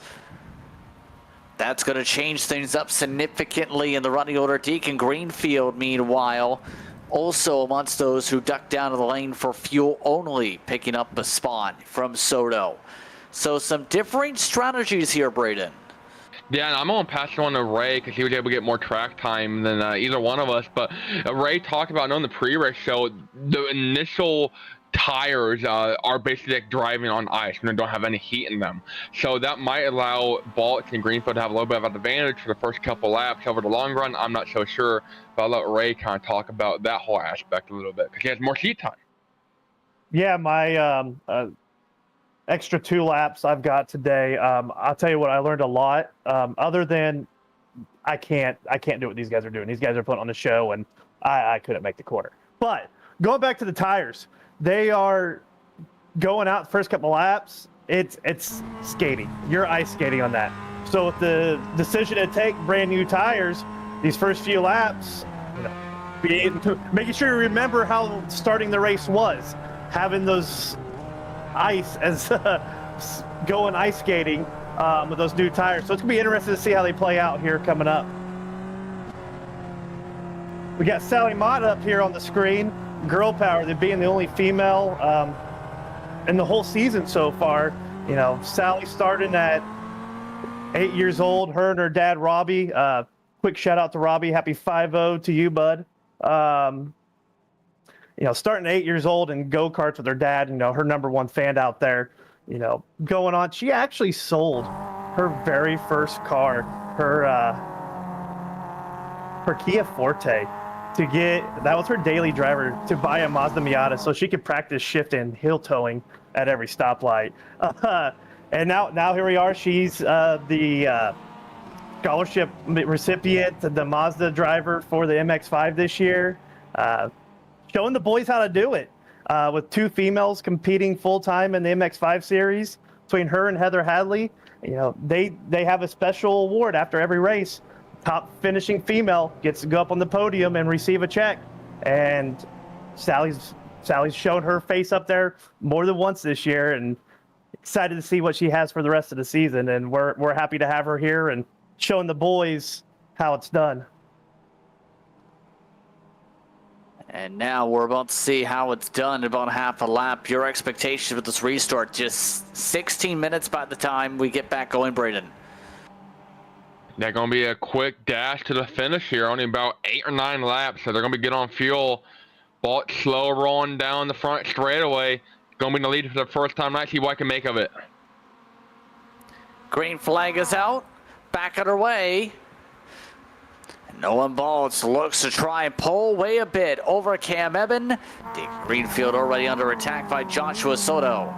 That's going to change things up significantly in the running order. Deacon Greenfield, meanwhile, also amongst those who ducked down to the lane for fuel only, picking up a spot from Soto. So some differing strategies here, Braden. Yeah, and I'm going to pass it on to Ray because he was able to get more track time than either one of us. But Ray talked about, knowing the pre-race show, the initial tires are basically like driving on ice and they don't have any heat in them. So that might allow Baltz and Greenfield to have a little bit of an advantage for the first couple laps. Over the long run, I'm not so sure. But I'll let Ray kind of talk about that whole aspect a little bit because he has more seat time. Yeah, my extra 2 laps I've got today. I'll tell you what, I learned a lot. Other than I can't do what these guys are doing. These guys are putting on a show, and I couldn't make the quarter. But going back to the tires, they are going out the first couple laps. It's skating. You're ice skating on that. So with the decision to take brand new tires, these first few laps, making sure you remember how starting the race was, having those ice as going ice skating with those new tires. So it's gonna be interesting to see how they play out here coming up. We got Sally Mott up here on the screen. Girl power, they're being the only female in the whole season so far. You know, Sally starting at 8 years old. Her and her dad Robbie. Quick shout out to Robbie. Happy 5-0 to you, bud. You know, starting at 8 years old and go-karts with her dad, you know, her #1 fan out there, you know, going on. She actually sold her very first car, her Kia Forte, to get, that was her daily driver, to buy a Mazda Miata so she could practice shifting, heel towing at every stoplight. And now here we are. She's the scholarship recipient, the Mazda driver for the MX-5 this year. Showing the boys how to do it, with 2 females competing full-time in the MX-5 series. Between her and Heather Hadley, you know, they have a special award after every race. Top finishing female gets to go up on the podium and receive a check. And Sally's shown her face up there more than once this year, and excited to see what she has for the rest of the season. And we're happy to have her here and showing the boys how it's done. And now we're about to see how it's done in about half a lap. Your expectations with this restart, just 16 minutes by the time we get back going, Braden. They're going to be a quick dash to the finish here, only about 8 or 9 laps, so they're going to be good on fuel. Baltz slow rolling down the front straightaway. Going to be in the lead for the first time. Let's see what I can make of it. Green flag is out. Back on her way. Nolan Baltz looks to try and pull away a bit over Cam Eben. Dick Greenfield already under attack by Joshua Soto.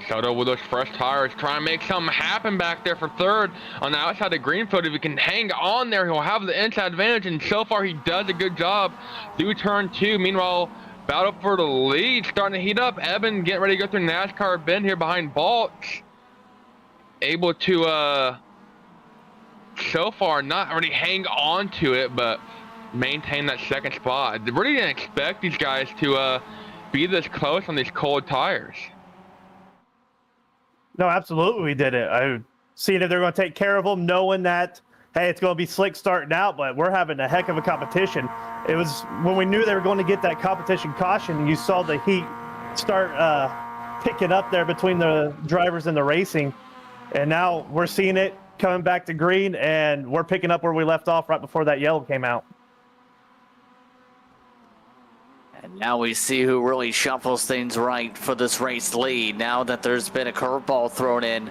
Soto with those fresh tires, trying to make something happen back there for third on the outside of Greenfield. If he can hang on there, he'll have the inside advantage, and so far he does a good job through turn 2. Meanwhile, battle for the lead starting to heat up. Eben getting ready to go through NASCAR bend here behind Baltz. Able to so far not really hang on to it, but maintain that second spot. I really didn't expect these guys to be this close on these cold tires. No, absolutely we did it. I seen if they're going to take care of them, knowing that, hey, it's going to be slick starting out, but we're having a heck of a competition. It was when we knew they were going to get that competition caution, you saw the heat start picking up there between the drivers and the racing. And now we're seeing it coming back to green, and we're picking up where we left off right before that yellow came out. And now we see who really shuffles things right for this race lead. Now that there's been a curveball thrown in,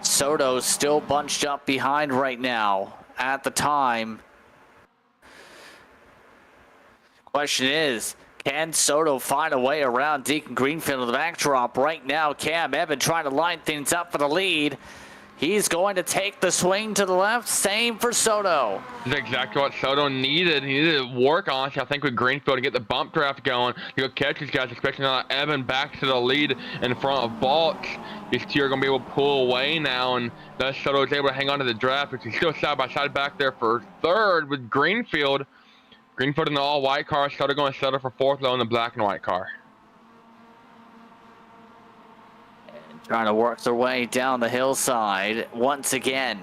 Soto's still bunched up behind right now at the time. Question is, can Soto find a way around Deacon Greenfield in the backdrop right now? Cam Eben trying to line things up for the lead. He's going to take the swing to the left. Same for Soto. That's exactly what Soto needed. He needed to work on, I think, with Greenfield to get the bump draft going, to go catch these guys, especially now that Evan back to the lead in front of Baltz. These two are going to be able to pull away now, and thus Soto is able to hang on to the draft, which is still side by side back there for third with Greenfield. Greenfield in the all-white car, Soto going to settle for fourth, though, in the black and white car. Trying to work their way down the hillside once again.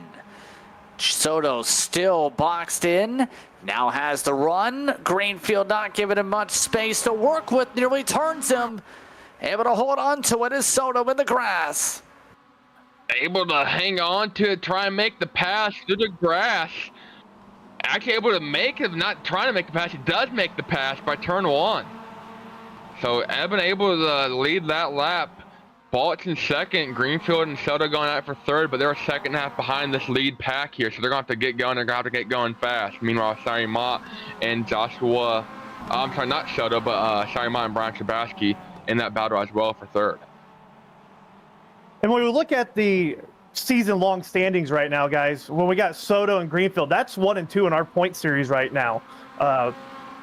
Soto still boxed in. Now has the run. Greenfield not giving him much space to work with. Nearly turns him. Able to hold on to it is Soto in the grass. Able to hang on to it, try and make the pass through the grass. Actually able to make it, not trying to make the pass. He does make the pass by turn one. So Evan able to lead that lap. Baltz in second, Greenfield and Soto going out for third, but they're a second half behind this lead pack here, so they're going to have to get going. They're going to have to get going fast. Meanwhile, Sari Mott and Joshua, I'm sorry, not Soto, but Sari Mott and Brian Shabaski in that battle as well for third. And when we look at the season-long standings right now, guys, when we got Soto and Greenfield, that's 1 and 2 in our point series right now.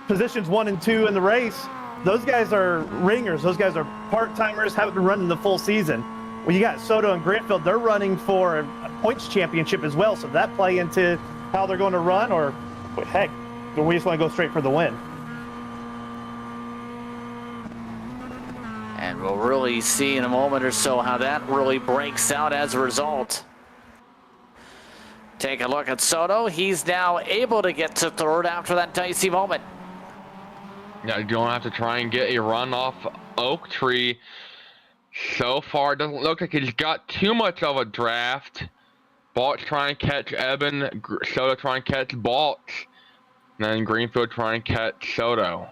Positions 1 and 2 in the race. Those guys are ringers. Those guys are part-timers, haven't been running the full season. When you got Soto and Greenfield, they're running for a points championship as well. So that play into how they're going to run, or heck, we just want to go straight for the win. And we'll really see in a moment or so how that really breaks out as a result. Take a look at Soto. He's now able to get to third after that dicey moment. Yeah, you don't have to try and get a run off Oak Tree. So far, it doesn't look like he's got too much of a draft. Baltz trying to catch Evan, Soto trying to catch Baltz, and then Greenfield trying to catch Soto.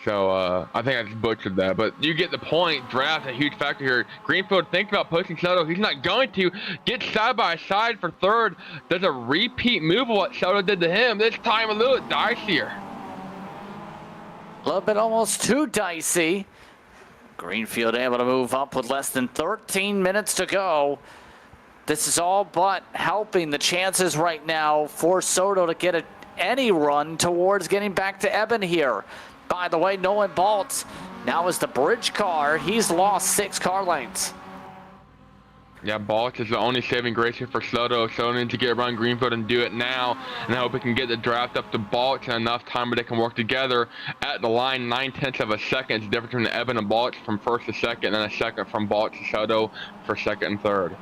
So I think I just butchered that, but you get the point. Draft a huge factor here. Greenfield thinks about pushing Soto. He's not going to. Get side by side for third. Does a repeat move of what Soto did to him. This time a little dicier. A little bit almost too dicey. Greenfield able to move up with less than 13 minutes to go. This is all but helping the chances right now for Soto to get any run towards getting back to Evan here. By the way, Nolan Baltz now is the bridge car. He's lost 6 car lengths. Yeah, Baltz is the only saving grace here for Soto. Soto needs to get around Greenfield and do it now. And I hope he can get the draft up to Baltz in enough time where they can work together. At the line, 9/10 of a second. It's the difference between Evan and Baltz from first to second, and a second from Baltz to Soto for second and third.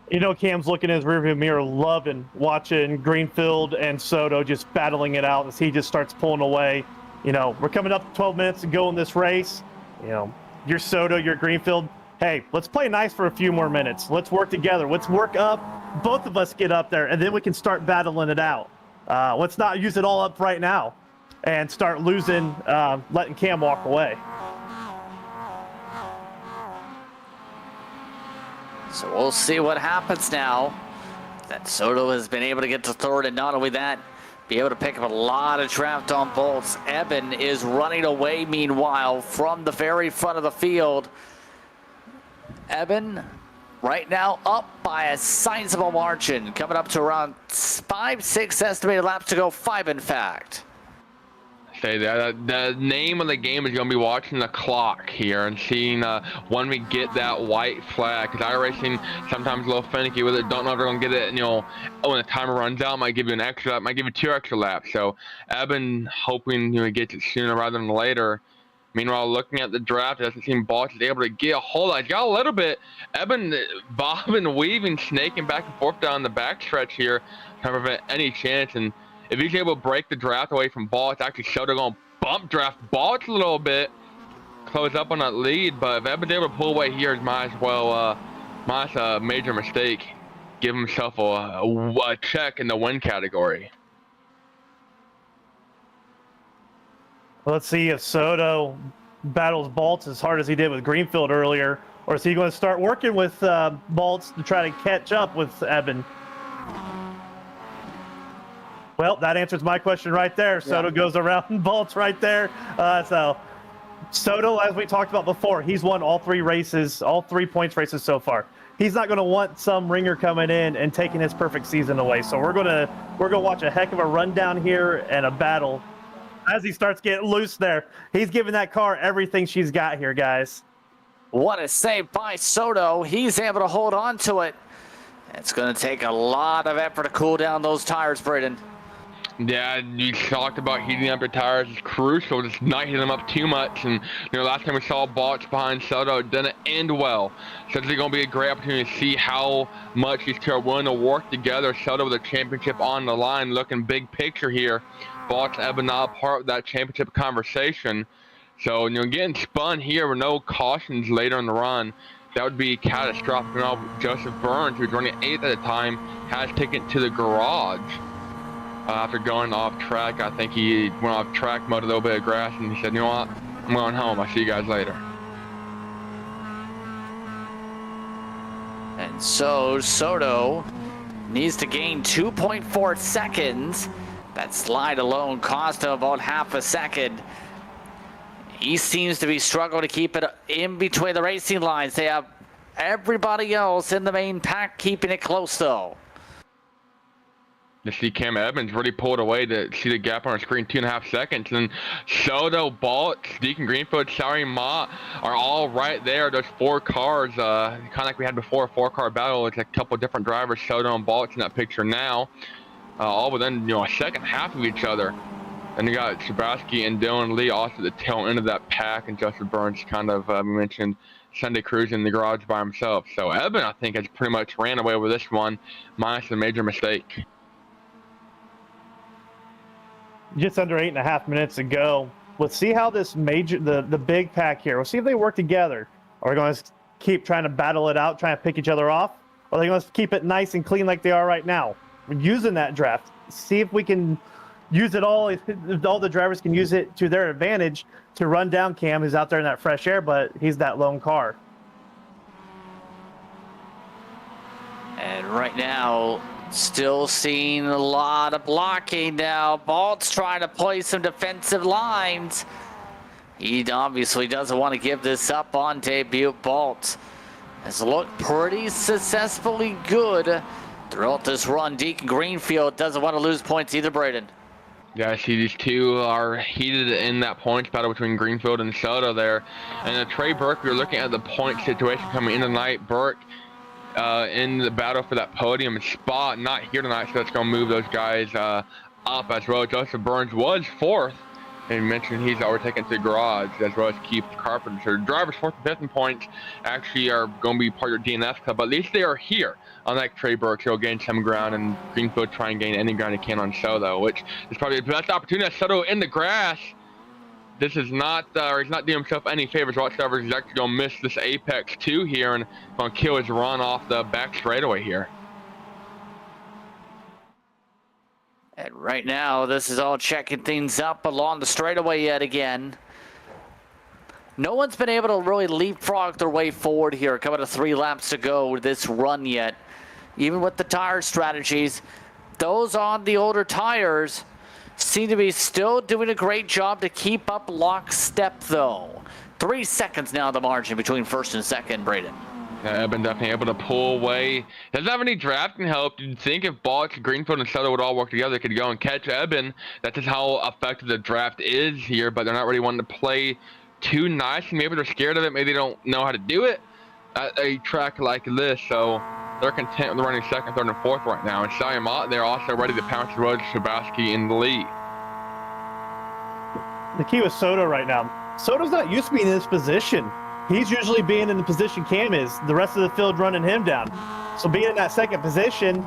You know, Cam's looking in his rearview mirror, loving watching Greenfield and Soto just battling it out as he just starts pulling away. You know, we're coming up to 12 minutes to go in this race. You know, you're Soto, you're Greenfield. Hey, let's play nice for a few more minutes. Let's work together. Let's work up. Both of us get up there, and then we can start battling it out. Let's not use it all up right now and start losing, letting Cam walk away. So we'll see what happens now. That Soto has been able to get to third, and not only that, be able to pick up a lot of draft on bolts. Evan is running away, meanwhile, from the very front of the field. Evan right now up by a sizable margin, coming up to around 5-6 estimated laps to go, 5 in fact. Say that the name of the game is going to be watching the clock here and seeing when we get that white flag, because iRacing sometimes a little finicky with it. Don't know if they're going to get it, you know, when the timer runs out, might give you an extra lap, might give you 2 extra laps. So Evan hoping, you know, he gets it sooner rather than later. Meanwhile, looking at the draft, it doesn't seem Baltz is able to get a hold of it. He's got a little bit. Evan bobbing, weaving, snaking back and forth down the backstretch here to prevent any chance. And if he's able to break the draft away from Baltz, actually Soto going to bump draft Baltz a little bit, close up on that lead. But if Evan's able to pull away here, he might as well, minus a major mistake, give himself a check in the win category. Let's see if Soto battles Baltz as hard as he did with Greenfield earlier, or is he going to start working with Baltz to try to catch up with Evan? Well, that answers my question right there. Soto goes around Baltz right there. So Soto, as we talked about before, he's won all 3 races, all 3 points races so far. he's not going to want some ringer coming in and taking his perfect season away. So we're gonna watch a heck of a rundown here and a battle as he starts getting loose there. He's giving that car everything she's got here, guys. What a save by Soto. He's able to hold on to it. It's going to take a lot of effort to cool down those tires, Braden. Yeah, you talked about heating up your tires. It's crucial, just not heating them up too much. And, last time we saw Balch behind Soto, it didn't end well. So it's going to be a great opportunity to see how much these two are willing to work together. Soto with a championship on the line, looking big picture here. Balch and Ebonal part of that championship conversation. So, getting spun here with no cautions later in the run, that would be catastrophic. Joseph Burns, who's running 8th at the time, has taken it to the garage after going off track. I think he went off track, mowed a little bit of grass, and he said, you know what, I'm going home. I'll see you guys later. And so Soto needs to gain 2.4 seconds. That slide alone cost him about half a second. He seems to be struggling to keep it in between the racing lines. They have everybody else in the main pack keeping it close, though. You see Cam Evans really pulled away to see the gap on our screen, 2.5 seconds. And Soto, Balch, Deacon Greenfield, Sauer, Mott are all right there. Those 4 cars, kind of like we had before, a 4-car battle. It's a couple different drivers, Soto and Balch in that picture now. All within, a second half of each other. And you got Shabaski and Dylan Lee also at the tail end of that pack, and Joseph Burns kind of mentioned Sunday Cruz in the garage by himself. So Eben, I think, has pretty much ran away with this one, minus a major mistake. Just under 8.5 minutes to go. Let's see how this the big pack here. We'll see if they work together. Are we going to keep trying to battle it out, trying to pick each other off? Or are they going to keep it nice and clean like they are right now? We're using that draft. See if we can use it all. If all the drivers can use it to their advantage to run down Cam, who's out there in that fresh air, but he's that lone car. And right now, still seeing a lot of blocking now. Balt's trying to play some defensive lines. He obviously doesn't want to give this up on debut. Balt has looked pretty successfully good throughout this run. Deacon Greenfield doesn't want to lose points either, Braden. Yeah, I see these two are heated in that points battle between Greenfield and Soto there. And Trey Burke, we were looking at the point situation coming in tonight. Burke in the battle for that podium spot, not here tonight, so that's going to move those guys up as well. Joseph Burns was 4th, and mentioned he's already taken to the garage, as well as Keith Carpenter. So drivers 4th and 5th in points actually are going to be part of your DNS club, but at least they are here. Unlike Trey Burke, he'll gain some ground, and Greenfield try and gain any ground he can on Soto, which is probably the best opportunity. Soto in the grass. This is not, he's not doing himself any favors whatsoever. He's actually going to miss this apex 2 here and going to kill his run off the back straightaway here. And right now, this is all checking things up along the straightaway yet again. No one's been able to really leapfrog their way forward here, coming to 3 laps to go this run yet. Even with the tire strategies, those on the older tires seem to be still doing a great job to keep up lockstep, though. 3 seconds now the margin between 1st and 2nd, Braden. Eben definitely able to pull away. Doesn't have any drafting help. You'd think if Balch, Greenfield, and Soto would all work together, they could go and catch Eben. That's just how effective the draft is here, but they're not really wanting to play too nice. Maybe they're scared of it. Maybe they don't know how to do it at a track like this, so they're content with running 2nd, 3rd, and 4th right now. And Sauer Mott, they're also ready to pounce the road to Shabaski and Lee. The key with Soto right now, Soto's not used to being in this position. He's usually being in the position Cam is, the rest of the field running him down. So being in that 2nd position,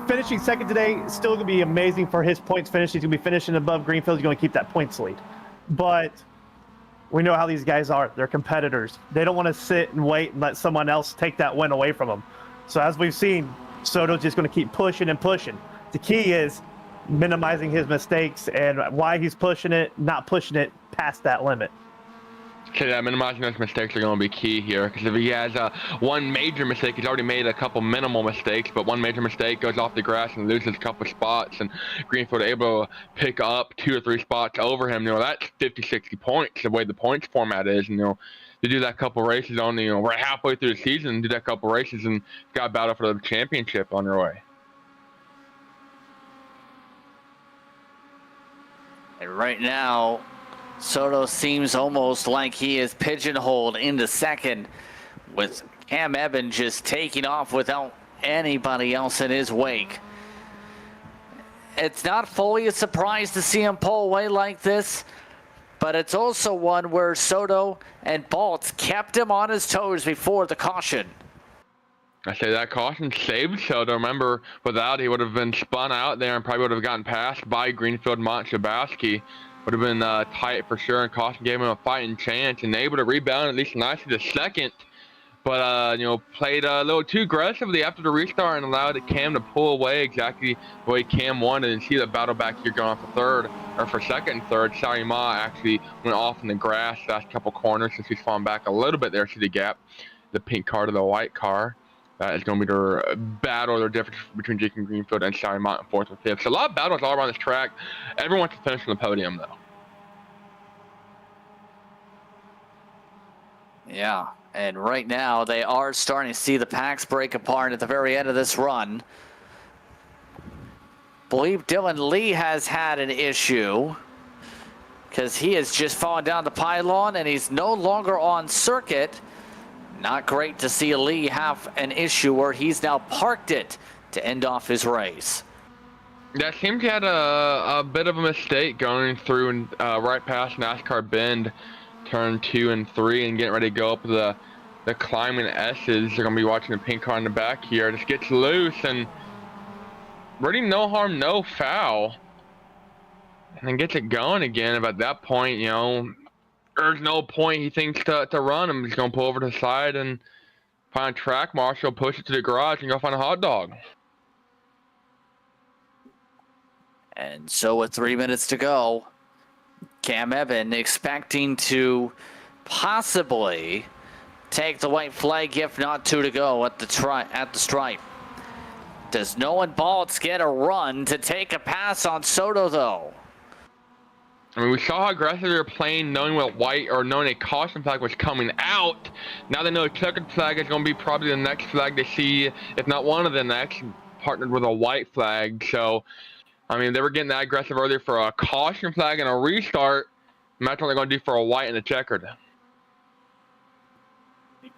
finishing 2nd today is still going to be amazing for his points finish. He's going to be finishing above Greenfield. He's going to keep that points lead. But we know how these guys are. They're competitors. They don't want to sit and wait and let someone else take that win away from them. So as we've seen, Soto's just going to keep pushing and pushing. The key is minimizing his mistakes and why he's pushing it, not pushing it past that limit. Okay, yeah, minimizing those mistakes are going to be key here, because if he has one major mistake, he's already made a couple minimal mistakes, but one major mistake goes off the grass and loses a couple spots, and Greenfield able to pick up 2 or 3 spots over him. That's 50, 60 points, the way the points format is. to do that couple races. Only, we're halfway through the season, do that couple races, and got a battle for the championship on their way. And right now, Soto seems almost like he is pigeonholed into second, with Cam Evans just taking off without anybody else in his wake. It's not fully a surprise to see him pull away like this, but it's also one where Soto and Baltz kept him on his toes before the caution. I say that caution saved Soto. Remember, without, he would have been spun out there and probably would have gotten passed by Greenfield, Mont, Shabowski. Would have been tight for sure, and caution gave him a fighting chance, and able to rebound at least nicely to second. But, played a little too aggressively after the restart and allowed Cam to pull away exactly the way Cam wanted. And see the battle back here going on for third, or for second and third. Sarima actually went off in the grass last couple corners, since he's fallen back a little bit there. See the gap, the pink car to the white car. That is going to be their battle, their difference between Jake and Greenfield and Sarima in fourth and fifth. So a lot of battles all around this track. Everyone can finish on the podium, though. Yeah, and right now they are starting to see the packs break apart at the very end of this run. Believe Dylan Lee has had an issue because he has just fallen down the pylon and he's no longer on circuit. Not great to see Lee have an issue where he's now parked it to end off his race. Yeah, seems he had a bit of a mistake going through and right past NASCAR Bend, turn 2 and 3, and getting ready to go up the climbing S's. They're going to be watching the pink car in the back here. Just gets loose and really no harm, no foul. And then gets it going again. But at that point, there's no point he thinks to run him. He's going to pull over to the side and find a track marshal, push it to the garage, and go find a hot dog. And so with 3 minutes to go, Cam Evans expecting to possibly take the white flag, if not 2 to go at the stripe. Does Nolan Baltz get a run to take a pass on Soto, though? I mean, we saw how aggressive they were playing, knowing knowing a caution flag was coming out. Now they know a checkered flag is going to be probably the next flag they see, if not one of the next, partnered with a white flag. So, I mean, they were getting that aggressive earlier for a caution flag and a restart. Imagine what they're going to do for a white and a checkered.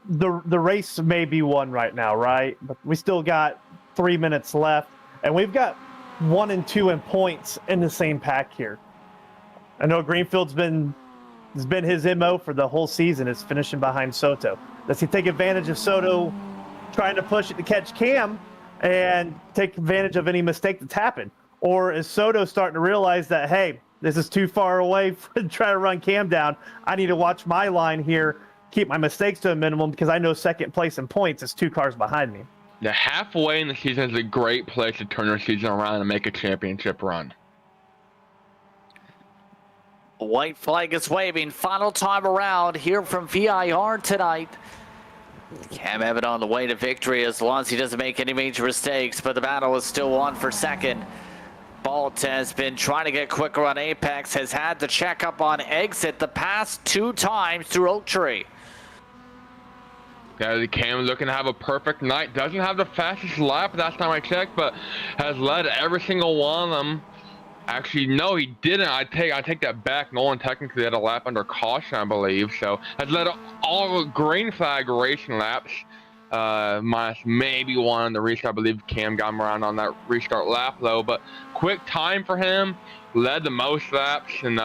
The race may be won right now, right? But we still got 3 minutes left, and we've got 1 and 2 in points in the same pack here. I know Greenfield's has been his MO for the whole season, is finishing behind Soto. Does he take advantage of Soto trying to push it to catch Cam and take advantage of any mistake that's happened? Or is Soto starting to realize that, hey, this is too far away to try to run Cam down. I need to watch my line here, keep my mistakes to a minimum, because I know second place in points is 2 cars behind me. Yeah, halfway in the season is a great place to turn your season around and make a championship run. White flag is waving. Final time around here from VIR tonight. Cam Evans on the way to victory as long as he doesn't make any major mistakes, but the battle is still on for second. Baltz has been trying to get quicker on Apex, has had to check up on exit the past 2 times through Oak Tree. Yeah, Cam looking to have a perfect night. Doesn't have the fastest lap last time I checked, but has led every single one of them. Actually, no, he didn't. I take that back. Nolan technically had a lap under caution, I believe. So has led all green flag racing laps, minus maybe one on the restart. I believe Cam got him around on that restart lap though. But quick time for him, led the most laps, and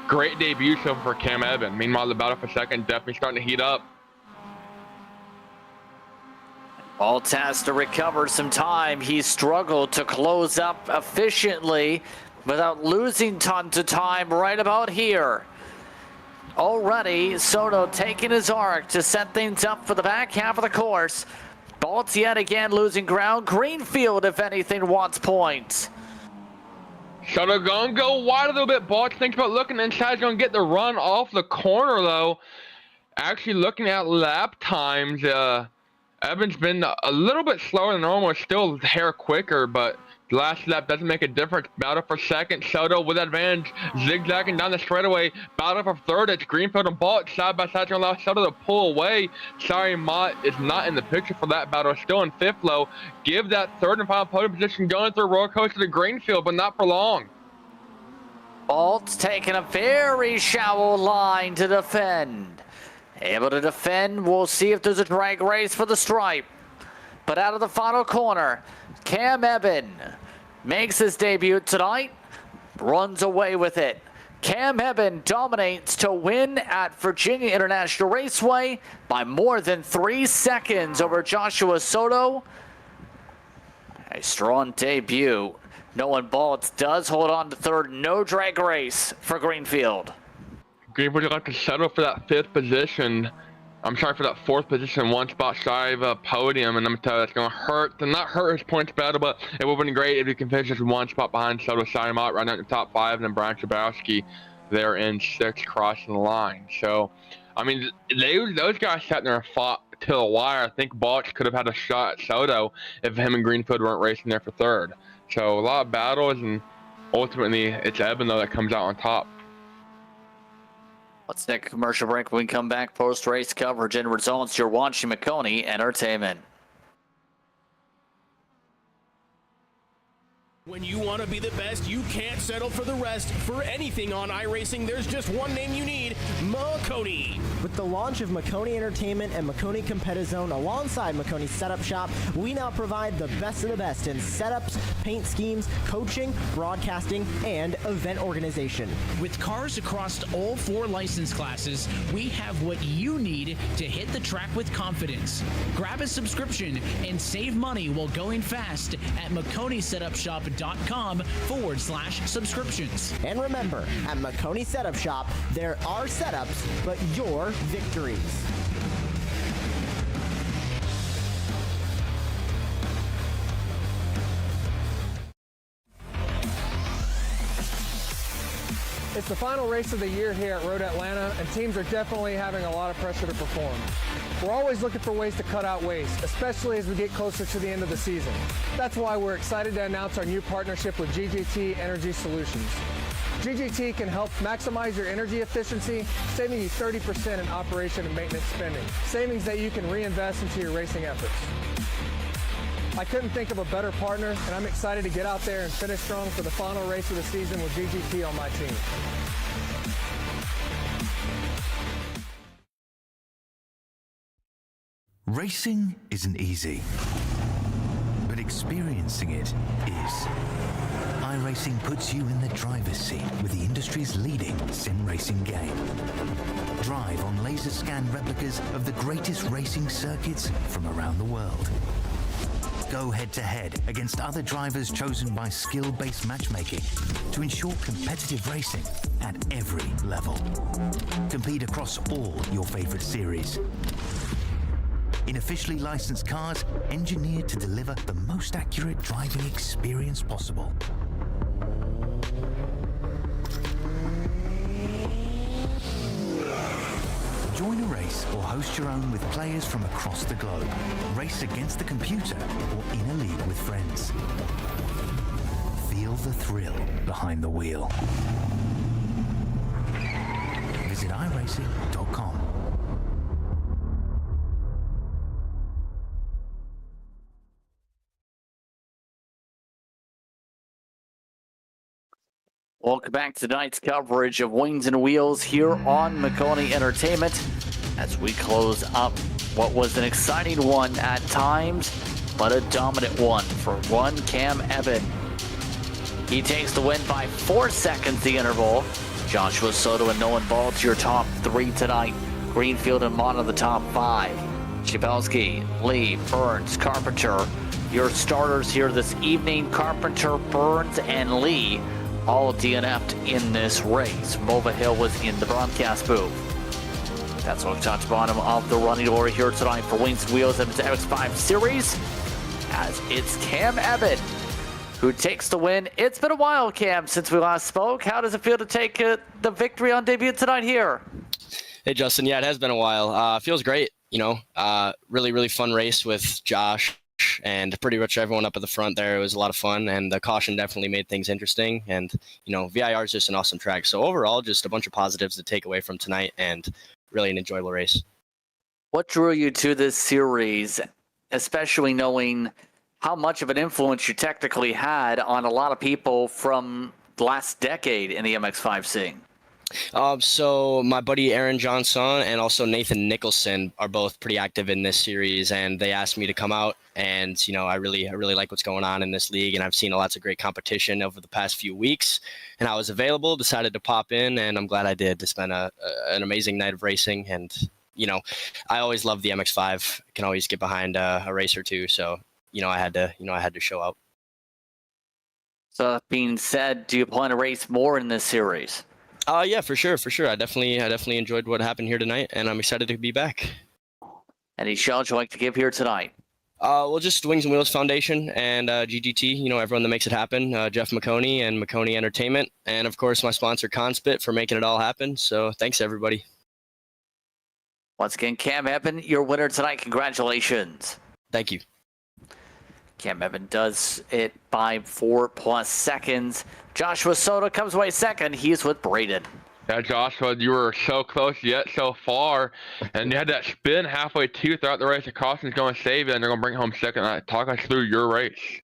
great debut so for Cam Evans. Meanwhile, the battle for second definitely starting to heat up. Baltz has to recover some time. He struggled to close up efficiently without losing tons of time right about here. Already, Soto taking his arc to set things up for the back half of the course. Baltz yet again losing ground. Greenfield, if anything, wants points. Soto gonna go wide a little bit. Baltz thinks about looking inside. He's gonna get the run off the corner though. Actually looking at lap times, Evan's been a little bit slower than normal, still a hair quicker, but the last lap doesn't make a difference. Battle for second, Soto with advantage, zigzagging down the straightaway. Battle for third, it's Greenfield and Balt side by side to allow Soto to pull away. Sorry, Mott is not in the picture for that battle, still in fifth low. Give that third and final podium position going through roller coaster to Greenfield, but not for long. Balt's taking a very shallow line to defend. Able to defend. We'll see if there's a drag race for the stripe. But out of the final corner, Cam Evan makes his debut tonight, runs away with it. Cam Evan dominates to win at Virginia International Raceway by more than 3 seconds over Joshua Soto. A strong debut. Nolan Baltz does hold on to third. No drag race for Greenfield. Greenfield got to settle for that fifth position. I'm sorry, for that fourth position, 1 spot shy of a podium, and I'm gonna tell you that's gonna hurt. To not hurt his points battle, but it would have been great if he can finish just 1 spot behind Soto, sign him out right now in the top 5, and then Brian Chabowski there in 6th, crossing the line. So, I mean, those guys sat there and fought till the wire. I think Balch could have had a shot at Soto if him and Greenfield weren't racing there for third. So a lot of battles, and ultimately it's Evan though that comes out on top. Let's take a commercial break. When we come back, post-race coverage and results. You're watching Maconi Entertainment. When you want to be the best, you can't settle for the rest. For anything on iRacing, there's just one name you need, Maconi. With the launch of Maconi Entertainment and Maconi Competizone alongside Maconi Setup Shop, we now provide the best of the best in setups, paint schemes, coaching, broadcasting, and event organization. With cars across all 4 license classes, we have what you need to hit the track with confidence. Grab a subscription and save money while going fast at MaconiSetupShop.com/subscriptions. And remember, at Maconi Setup Shop, there are setups, but your victories. It's the final race of the year here at Road Atlanta, and teams are definitely having a lot of pressure to perform. We're always looking for ways to cut out waste, especially as we get closer to the end of the season. That's why we're excited to announce our new partnership with GGT Energy Solutions. GGT can help maximize your energy efficiency, saving you 30% in operation and maintenance spending, savings that you can reinvest into your racing efforts. I couldn't think of a better partner, and I'm excited to get out there and finish strong for the final race of the season with GGT on my team. Racing isn't easy, but experiencing it is. iRacing puts you in the driver's seat with the industry's leading sim racing game. Drive on laser scan replicas of the greatest racing circuits from around the world. Go head-to-head against other drivers chosen by skill-based matchmaking to ensure competitive racing at every level. Compete across all your favorite series. In officially licensed cars, engineered to deliver the most accurate driving experience possible. Join a race or host your own with players from across the globe. Race against the computer or in a league with friends. Feel the thrill behind the wheel. Visit iRacing.com. Welcome back to tonight's coverage of Wings and Wheels here on Maconi Entertainment as we close up what was an exciting one at times, but a dominant one for one Cam Evan. He takes the win by 4 seconds the interval. Joshua Soto and Nolan Baltz, your top 3 tonight. Greenfield and Mott the top 5. Chabelski, Lee, Burns, Carpenter, your starters here this evening. Carpenter, Burns, and Lee all DNF'd in this race. Mova Hill was in the broadcast booth. That's what touch bottom of the running order here tonight for Wings and Wheels and its MX-5 Series, as it's Cam Evan who takes the win. It's been a while, Cam, since we last spoke. How does it feel to take the victory on debut tonight here? Hey, Justin. Yeah, it has been a while. Feels great. really, really fun race with Josh and pretty much everyone up at the front there. It was a lot of fun, and the caution definitely made things interesting. And, VIR is just an awesome track. So overall, just a bunch of positives to take away from tonight and really an enjoyable race. What drew you to this series, especially knowing how much of an influence you technically had on a lot of people from the last decade in the MX-5 scene? So my buddy Aaron Jeansonne and also Nathan Nicholson are both pretty active in this series, and they asked me to come out. And I really like what's going on in this league, and I've seen lots of great competition over the past few weeks. And I was available, decided to pop in, and I'm glad I did. It's been an amazing night of racing, and I always love the MX-5. I can always get behind a race or two, so I had to show out. So that being said, do you plan to race more in this series? Yeah, for sure. I definitely enjoyed what happened here tonight, and I'm excited to be back. Any shout you'd like to give here tonight? Well, just Wings and Wheels Foundation and GGT, everyone that makes it happen, Jeff Maconi and Maconi Entertainment, and of course my sponsor Conspit for making it all happen. So thanks everybody. Once again, Cam Evan, your winner tonight. Congratulations. Thank you. Cam Evan does it by 4+ seconds. Joshua Soto comes away second. He's with Braden. Yeah, Joshua, you were so close yet so far, and you had that spin halfway throughout the race. The caution's going to save you, and they're going to bring home second. Talk us through your race.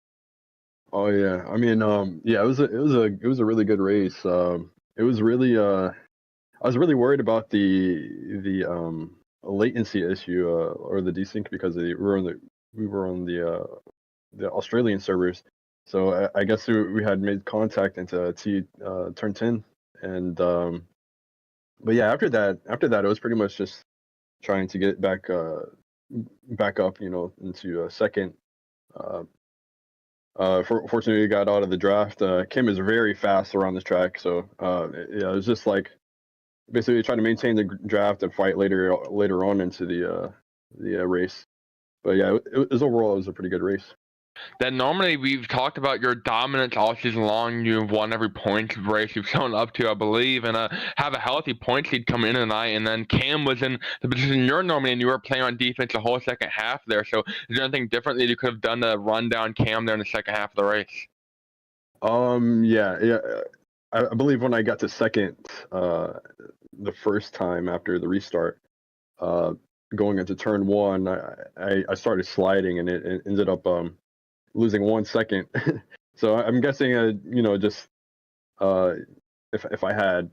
Oh yeah, I mean, it was a really good race. It was really I was really worried about the latency issue or the desync because we were on the Australian servers. So I guess we had made contact into turn 10, and but yeah, after that it was pretty much just trying to get back up, into second. Fortunately, we got out of the draft. Kim is very fast around this track, so it was just like basically trying to maintain the draft and fight later on into the race. But yeah, it was a pretty good race. Then normally we've talked about your dominance all season long. You've won every point race you've shown up to, I believe, and have a healthy point lead coming in tonight. And then Cam was in the position you're normally in. You were playing on defense the whole second half there. So is there anything different that you could have done to run down Cam there in the second half of the race? Yeah. I believe when I got to second the first time after the restart, going into turn 1, I started sliding, and it ended up losing 1 second. So I'm guessing, just if I had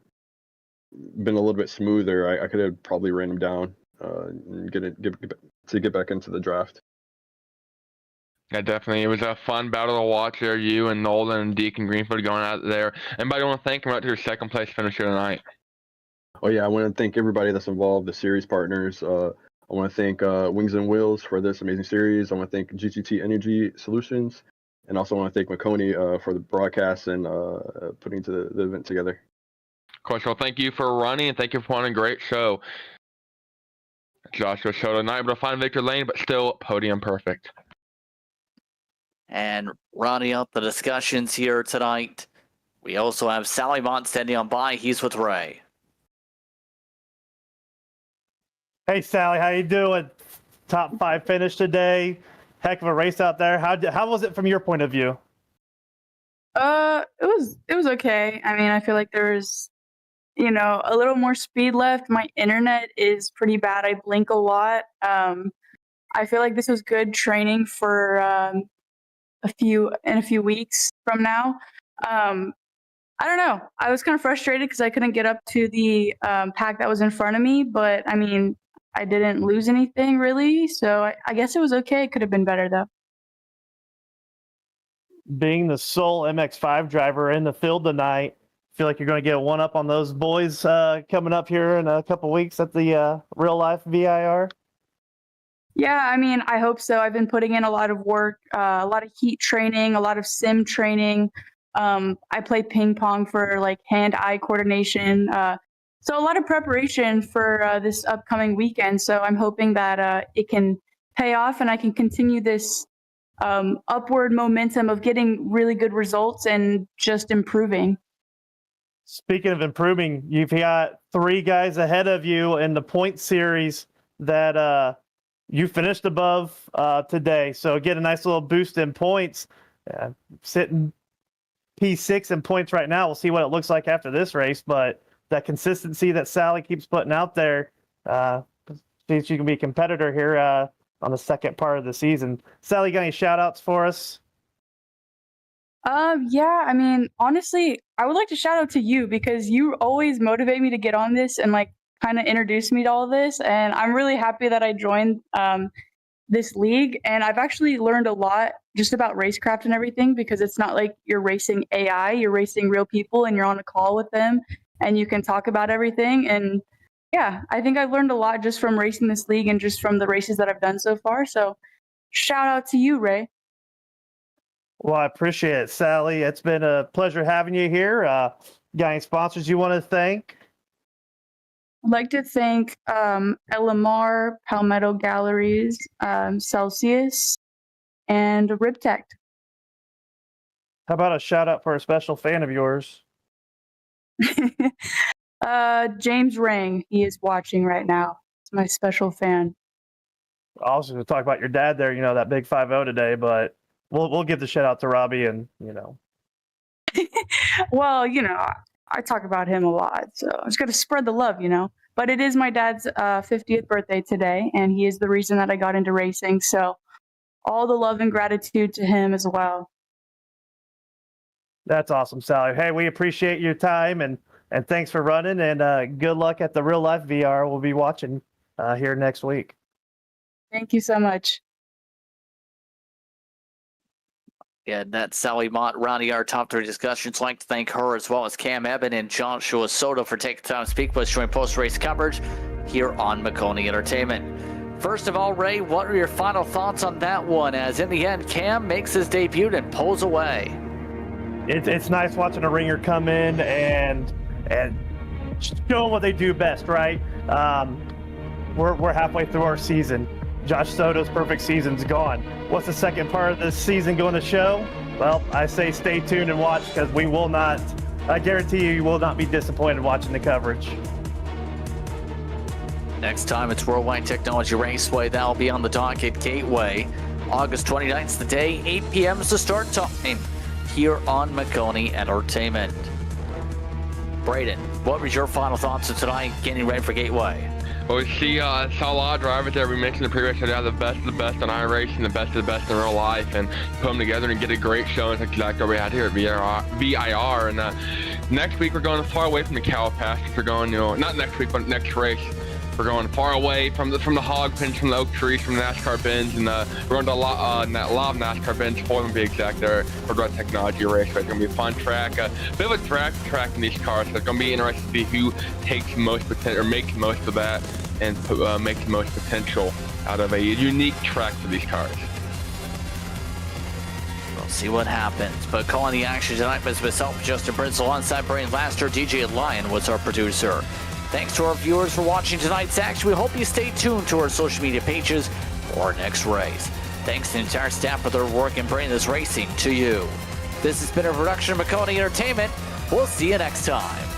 been a little bit smoother, I could have probably ran him down and get back into the draft. Yeah, definitely. It was a fun battle to watch there. You and Nolan and Deacon Greenfield going out there. Anybody want to thank him out to your second place finisher tonight? Oh yeah, I want to thank everybody that's involved, the series partners. I want to thank Wings and Wheels for this amazing series. I want to thank GGT Energy Solutions, and also want to thank Maconi for the broadcast and putting the event together. Of course, well, thank you for running, and thank you for running a great show. Joshua Soto not able to find Victor Lane, but still podium perfect. And rounding up the discussions here tonight, we also have Sally Mott standing on by. He's with Ray. Hey Sally, how you doing? Top 5 finish today. Heck of a race out there. How was it from your point of view? It was okay. I mean, I feel like there was, a little more speed left. My internet is pretty bad. I blink a lot. I feel like this was good training for a few weeks from now. I don't know. I was kind of frustrated because I couldn't get up to the pack that was in front of me, but I mean, I didn't lose anything really, so I guess it was okay. It could have been better though. Being the sole MX-5 driver in the field tonight, feel like you're going to get one up on those boys coming up here in a couple weeks at the real life VIR? Yeah, I mean, I hope so. I've been putting in a lot of work, a lot of heat training, a lot of sim training. I play ping pong for like hand-eye coordination. So a lot of preparation for this upcoming weekend. So I'm hoping that it can pay off and I can continue this upward momentum of getting really good results and just improving. Speaking of improving, you've got 3 guys ahead of you in the point series that you finished above today, so get a nice little boost in points. Sitting P6 in points right now. We'll see what it looks like after this race, but that consistency that Sally keeps putting out there, see if she can be a competitor here on the second part of the season. Sally, got any shout outs for us? Yeah, I mean, honestly, I would like to shout out to you because you always motivate me to get on this and like kind of introduce me to all this. And I'm really happy that I joined this league. And I've actually learned a lot just about racecraft and everything because it's not like you're racing AI, you're racing real people and you're on a call with them and you can talk about everything. And yeah, I think I've learned a lot just from racing this league and just from the races that I've done so far. So shout out to you, Ray. Well, I appreciate it, Sally. It's been a pleasure having you here. Got any sponsors you want to thank? I'd like to thank LMR, Palmetto Galleries, Celsius, and Riptech. How about a shout out for a special fan of yours? James Rang, he is watching right now. It's my special fan. I was going to talk about your dad there, that big 5-0 today, but we'll give the shout out to Robbie and. Well, I talk about him a lot, so I'm just going to spread the love, But it is my dad's 50th birthday today, and he is the reason that I got into racing. So all the love and gratitude to him as well. That's awesome, Sally. Hey, we appreciate your time and thanks for running, and good luck at the real life VIR. We'll be watching here next week. Thank you so much. Yeah, that's Sally Mott rounding our top 3 discussions. I'd like to thank her as well as Cam Eben and Joshua Soto for taking time to speak with us during post-race coverage here on Maconi Entertainment. First of all, Ray, what are your final thoughts on that one? As in the end, Cam makes his debut and pulls away. It's nice watching a ringer come in and show what they do best, right? We're halfway through our season. Josh Soto's perfect season's gone. What's the second part of this season going to show? Well, I say stay tuned and watch because we will not, I guarantee you will not be disappointed watching the coverage. Next time it's Worldwide Technology Raceway. That'll be on the docket Gateway. August 29th is the day, 8 p.m. is the start time here on Maconi Entertainment. Braden, what was your final thoughts of tonight getting ready for Gateway? Well, we saw a lot of drivers there. We mentioned the pre-race that have the best of the best on iRacing, the best of the best in real life, and put them together and get a great show. It's exactly what we had here at VIR. And next week we're going far away from the cow pastures. We're going, not next week, but next race. We're going far away from the hog pens, from the oak trees, from the NASCAR bins, and we're going to a lot of NASCAR bins, 4 of them to be exact. There, we're going to technology race. It's going to be a fun track, a bit of a track in these cars. So it's going to be interesting to see who takes most potential or makes most of that and makes the most potential out of a unique track for these cars. We'll see what happens. But calling the action tonight was myself, Justin Britz, alongside Brian Laster. DJ Lion was our producer. Thanks to our viewers for watching tonight's action. We hope you stay tuned to our social media pages for our next race. Thanks to the entire staff for their work in bringing this racing to you. This has been a production of Maconi Entertainment. We'll see you next time.